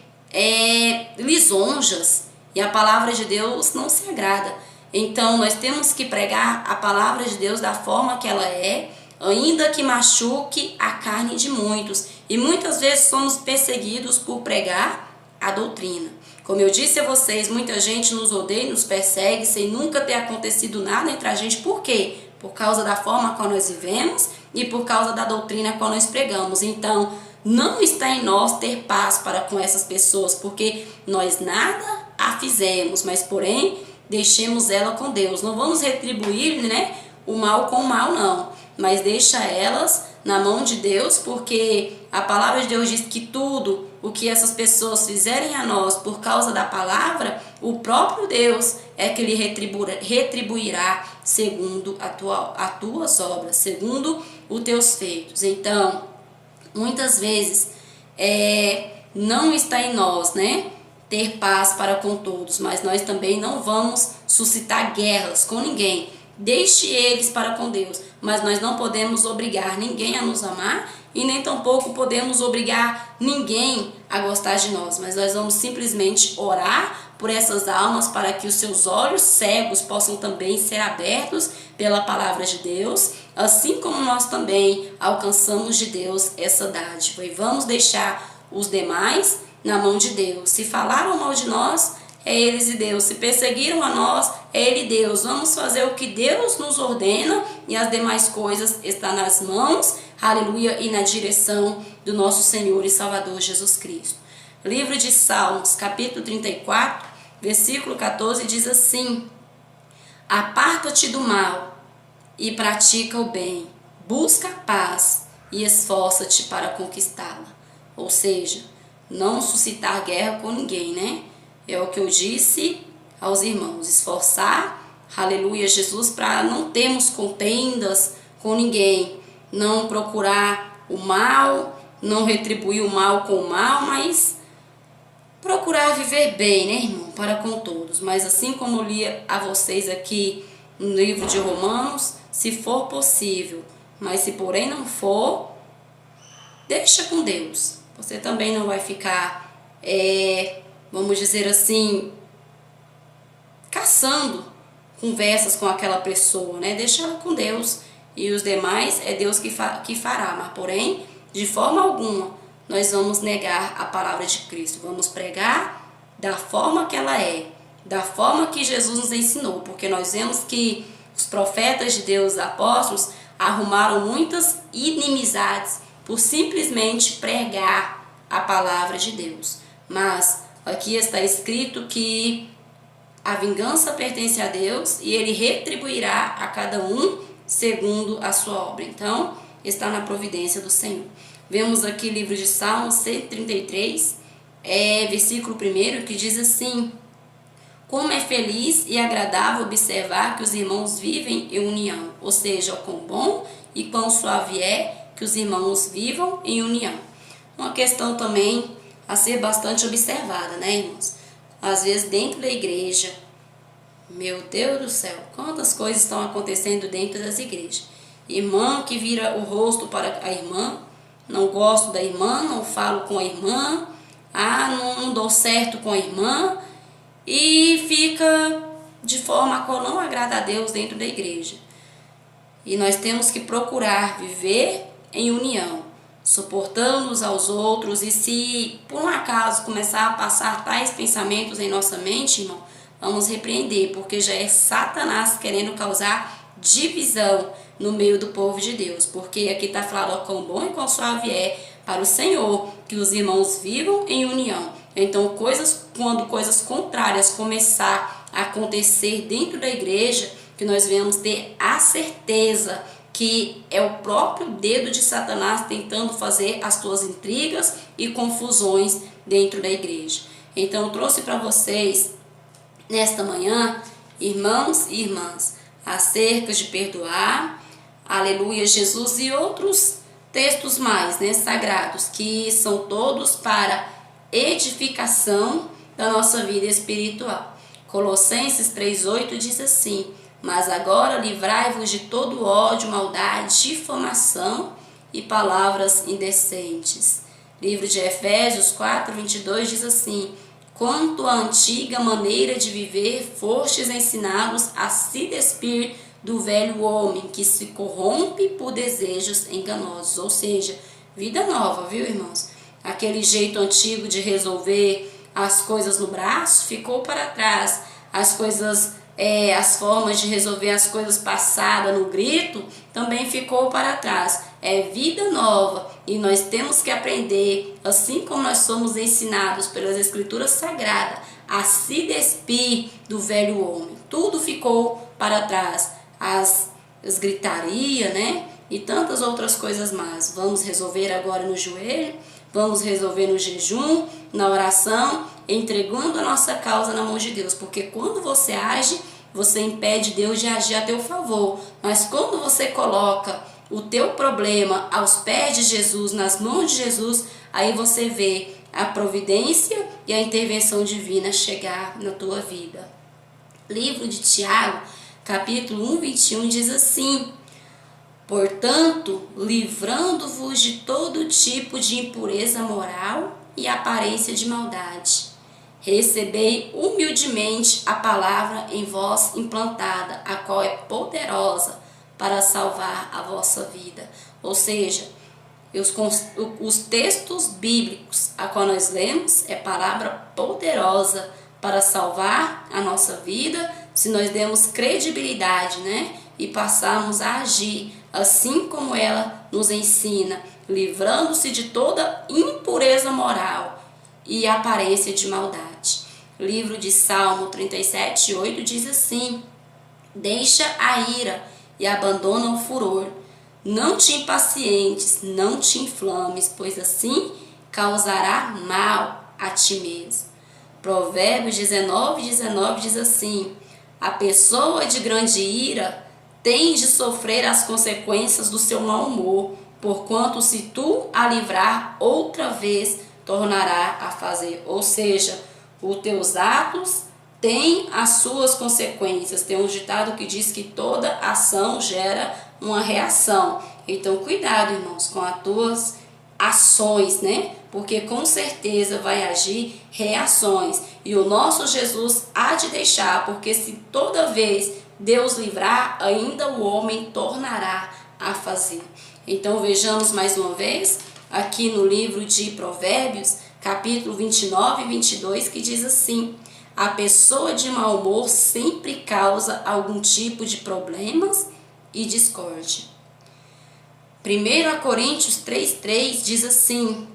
lisonjas, e a palavra de Deus não se agrada. Então nós temos que pregar a palavra de Deus da forma que ela é, ainda que machuque a carne de muitos, e muitas vezes somos perseguidos por pregar a doutrina. Como eu disse a vocês, muita gente nos odeia, nos persegue sem nunca ter acontecido nada entre a gente. Por quê? Por causa da forma como nós vivemos e por causa da doutrina qual nós pregamos. Então, não está em nós ter paz para com essas pessoas, porque nós nada a fizemos, mas porém deixemos ela com Deus. Não vamos retribuir, né, o mal com o mal, não, mas deixa elas na mão de Deus, porque a palavra de Deus diz que tudo o que essas pessoas fizerem a nós por causa da palavra, o próprio Deus é que lhe retribuirá segundo as tuas obras, segundo os teus feitos. Então, muitas vezes não está em nós, né, ter paz para com todos, mas nós também não vamos suscitar guerras com ninguém. Deixe eles para com Deus, mas nós não podemos obrigar ninguém a nos amar e nem tampouco podemos obrigar ninguém a gostar de nós, mas nós vamos simplesmente orar por essas almas para que os seus olhos cegos possam também ser abertos pela palavra de Deus, assim como nós também alcançamos de Deus essa dádiva. E vamos deixar os demais na mão de Deus. Se falaram mal de nós, é eles e Deus. Se perseguiram a nós, é Ele e Deus. Vamos fazer o que Deus nos ordena e as demais coisas estão nas mãos, aleluia, e na direção do nosso Senhor e Salvador Jesus Cristo. Livro de Salmos, capítulo 34, versículo 14, diz assim: aparta-te do mal e pratica o bem, busca a paz e esforça-te para conquistá-la. Ou seja, não suscitar guerra com ninguém, né? É o que eu disse aos irmãos, esforçar, aleluia, Jesus, para não termos contendas com ninguém, não procurar o mal, não retribuir o mal com o mal, mas procurar viver bem, né, irmão, para com todos. Mas assim como eu li a vocês aqui no livro de Romanos, se for possível, mas se porém não for, deixa com Deus. Você também não vai ficar, vamos dizer assim, caçando conversas com aquela pessoa, né? Deixa ela com Deus, e os demais é Deus que fará. Mas porém, de forma alguma, nós vamos negar a palavra de Cristo. Vamos pregar da forma que ela é, da forma que Jesus nos ensinou, porque nós vemos que os profetas de Deus, apóstolos, arrumaram muitas inimizades por simplesmente pregar a palavra de Deus. Mas aqui está escrito que a vingança pertence a Deus e Ele retribuirá a cada um segundo a sua obra. Então, está na providência do Senhor. Vemos aqui o livro de Salmos 133, versículo 1, que diz assim: como é feliz e agradável observar que os irmãos vivem em união. Ou seja, quão bom e quão suave é que os irmãos vivam em união. Uma questão também a ser bastante observada, né, irmãos? Às vezes dentro da igreja, meu Deus do céu, quantas coisas estão acontecendo dentro das igrejas. Irmã que vira o rosto para a irmã, não gosto da irmã, não falo com a irmã, não dou certo com a irmã, e fica de forma a qual não agrada a Deus dentro da igreja. E nós temos que procurar viver em união, suportando uns aos outros, e se por um acaso começar a passar tais pensamentos em nossa mente, irmão, vamos repreender, porque já é Satanás querendo causar divisão no meio do povo de Deus, porque aqui está falado quão bom e quão suave é para o Senhor que os irmãos vivam em união. Então, quando coisas contrárias começar a acontecer dentro da igreja, que nós venhamos ter a certeza que é o próprio dedo de Satanás tentando fazer as suas intrigas e confusões dentro da igreja. Então, eu trouxe para vocês, nesta manhã, irmãos e irmãs, acerca de perdoar, aleluia, Jesus, e outros textos mais, né, sagrados, que são todos para edificação da nossa vida espiritual. Colossenses 3,8 diz assim: mas agora livrai-vos de todo ódio, maldade, difamação e palavras indecentes. Livro de Efésios 4:22 diz assim: quanto à antiga maneira de viver, fostes ensinados a se despir do velho homem, que se corrompe por desejos enganosos. Ou seja, vida nova, viu, irmãos? Aquele jeito antigo de resolver as coisas no braço ficou para trás. As formas de resolver as coisas passadas no grito também ficou para trás. É vida nova, e nós temos que aprender, assim como nós somos ensinados pelas Escrituras Sagradas, a se despir do velho homem. Tudo ficou para trás, as gritarias, né? E tantas outras coisas mais. Vamos resolver agora no joelho, vamos resolver no jejum, na oração, entregando a nossa causa na mão de Deus. Porque quando você age, você impede Deus de agir a teu favor. Mas quando você coloca o teu problema aos pés de Jesus, nas mãos de Jesus, aí você vê a providência e a intervenção divina chegar na tua vida. Livro de Tiago, capítulo 1:21 diz assim: portanto, livrando-vos de todo tipo de impureza moral e aparência de maldade, recebei humildemente a palavra em vós implantada, a qual é poderosa para salvar a vossa vida. Ou seja, os textos bíblicos a qual nós lemos é palavra poderosa para salvar a nossa vida, se nós demos credibilidade, né? E passarmos a agir assim como ela nos ensina, livrando-se de toda impureza moral e aparência de maldade. Livro de Salmo 37:8 diz assim: deixa a ira e abandona o furor. Não te impacientes, não te inflames, pois assim causará mal a ti mesmo. Provérbios 19:19 diz assim: a pessoa de grande ira tem de sofrer as consequências do seu mau humor, porquanto se tu a livrar outra vez, tornará a fazer. Ou seja, os teus atos têm as suas consequências. Tem um ditado que diz que toda ação gera uma reação. Então, cuidado, irmãos, com as tuas ações, né? Porque com certeza vai agir reações. E o nosso Jesus há de deixar, porque se toda vez Deus livrar, ainda o homem tornará a fazer. Então vejamos mais uma vez aqui no livro de Provérbios, capítulo 29 e 22, que diz assim: a pessoa de mau humor sempre causa algum tipo de problemas e discórdia. 1 Coríntios 3:3 diz assim: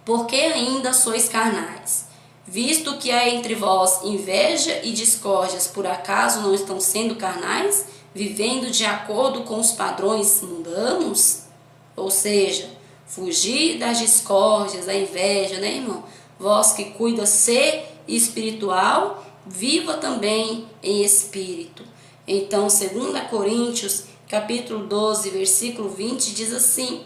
porque ainda sois carnais, visto que há entre vós inveja e discórdias, por acaso não estão sendo carnais, vivendo de acordo com os padrões mundanos? Ou seja, fugir das discórdias, da inveja, né, irmão? Vós que cuida ser espiritual, viva também em espírito. Então, 2 Coríntios, capítulo 12, versículo 20, diz assim: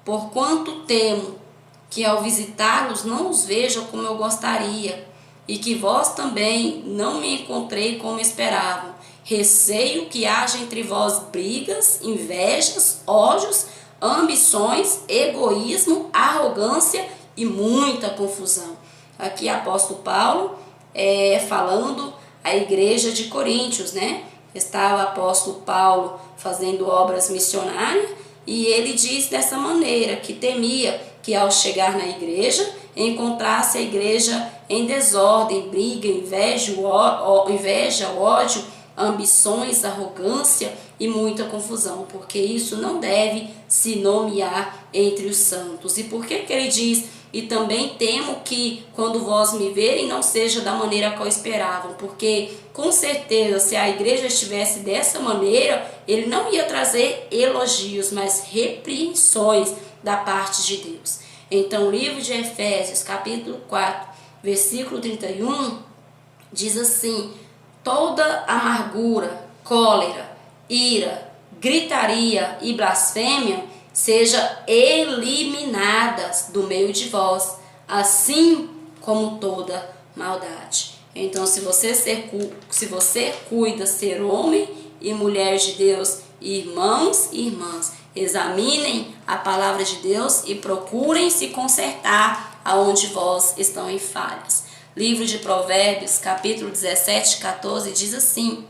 porquanto temo que ao visitá-los não os veja como eu gostaria, e que vós também não me encontrei como esperavam. Receio que haja entre vós brigas, invejas, ódios, ambições, egoísmo, arrogância e muita confusão. Aqui apóstolo Paulo falando à igreja de Coríntios, né? Estava o apóstolo Paulo fazendo obras missionárias e ele diz dessa maneira que temia que ao chegar na igreja encontrasse a igreja em desordem, briga, inveja, ódio, ambições, arrogância e muita confusão, porque isso não deve se nomear entre os santos. E por que ele diz: e também temo que quando vós me verem não seja da maneira que eu esperavam? Porque com certeza se a igreja estivesse dessa maneira, ele não ia trazer elogios, mas repreensões da parte de Deus. Então o livro de Efésios, capítulo 4, versículo 31, diz assim: toda amargura, cólera, ira, gritaria e blasfêmia seja eliminadas do meio de vós, assim como toda maldade. Então, se você cuida ser homem e mulher de Deus, irmãos e irmãs, examinem a palavra de Deus e procurem se consertar aonde vós estão em falhas. Livro de Provérbios, capítulo 17:14, diz assim: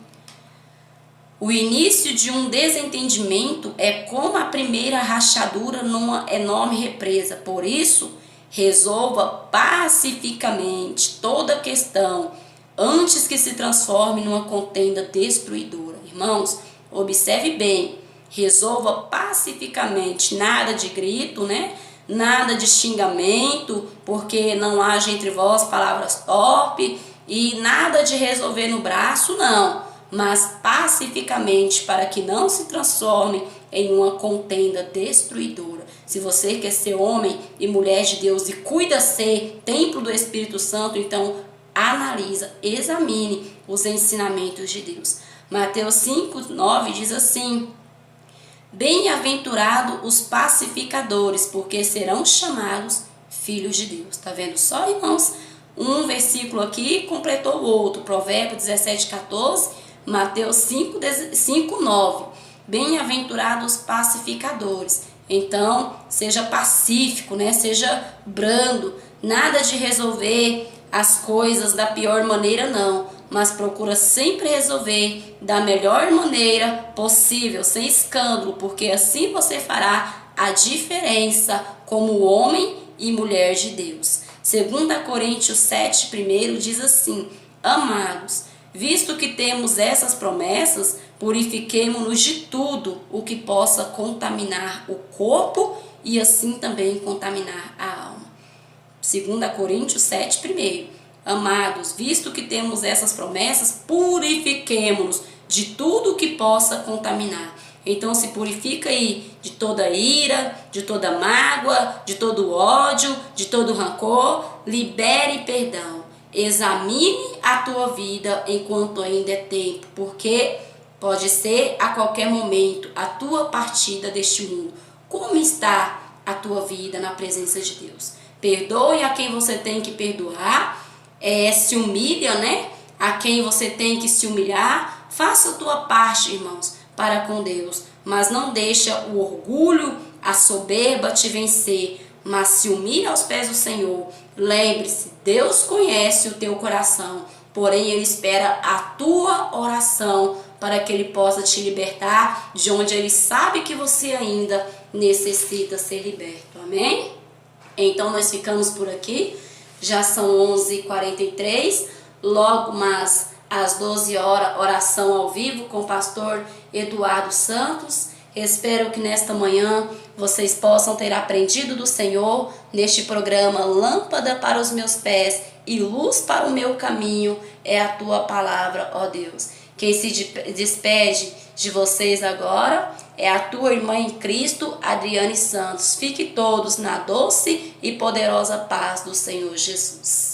o início de um desentendimento é como a primeira rachadura numa enorme represa. Por isso, resolva pacificamente toda questão antes que se transforme numa contenda destruidora. Irmãos, observe bem, resolva pacificamente, nada de grito, né? Nada de xingamento, porque não haja entre vós palavras torpes, e nada de resolver no braço, não, mas pacificamente, para que não se transforme em uma contenda destruidora. Se você quer ser homem e mulher de Deus e cuida ser templo do Espírito Santo, então analisa, examine os ensinamentos de Deus. Mateus 5:9 diz assim: bem-aventurados os pacificadores, porque serão chamados filhos de Deus. Tá vendo só, irmãos? Um versículo aqui completou o outro. Provérbios 17:14, Mateus 5:9. Bem-aventurados os pacificadores. Então, seja pacífico, né? Seja brando. Nada de resolver as coisas da pior maneira, não. Mas procura sempre resolver da melhor maneira possível, sem escândalo, porque assim você fará a diferença como homem e mulher de Deus. 2 Coríntios 7:1 diz assim: Amados, visto que temos essas promessas, purifiquemo-nos de tudo o que possa contaminar o corpo e assim também contaminar a alma. 2 Coríntios 7, 1. Amados, visto que temos essas promessas, purifiquemo-nos de tudo o que possa contaminar. Então se purifica aí de toda ira, de toda mágoa, de todo ódio, de todo rancor, libere perdão. Examine a tua vida enquanto ainda é tempo, porque pode ser a qualquer momento a tua partida deste mundo. Como está a tua vida na presença de Deus? Perdoe a quem você tem que perdoar, se humilha, né? A quem você tem que se humilhar. Faça a tua parte, irmãos, para com Deus, mas não deixa o orgulho, a soberba te vencer, mas se humilha aos pés do Senhor. Lembre-se, Deus conhece o teu coração, porém Ele espera a tua oração para que Ele possa te libertar de onde Ele sabe que você ainda necessita ser liberto. Amém? Então nós ficamos por aqui, já são 11h43, logo mais às 12 horas, oração ao vivo com o pastor Eduardo Santos. Espero que nesta manhã vocês possam ter aprendido do Senhor neste programa Lâmpada para os meus pés e luz para o meu caminho é a tua palavra, ó Deus. Quem se despede de vocês agora é a tua irmã em Cristo, Adriane Santos. Fique todos na doce e poderosa paz do Senhor Jesus.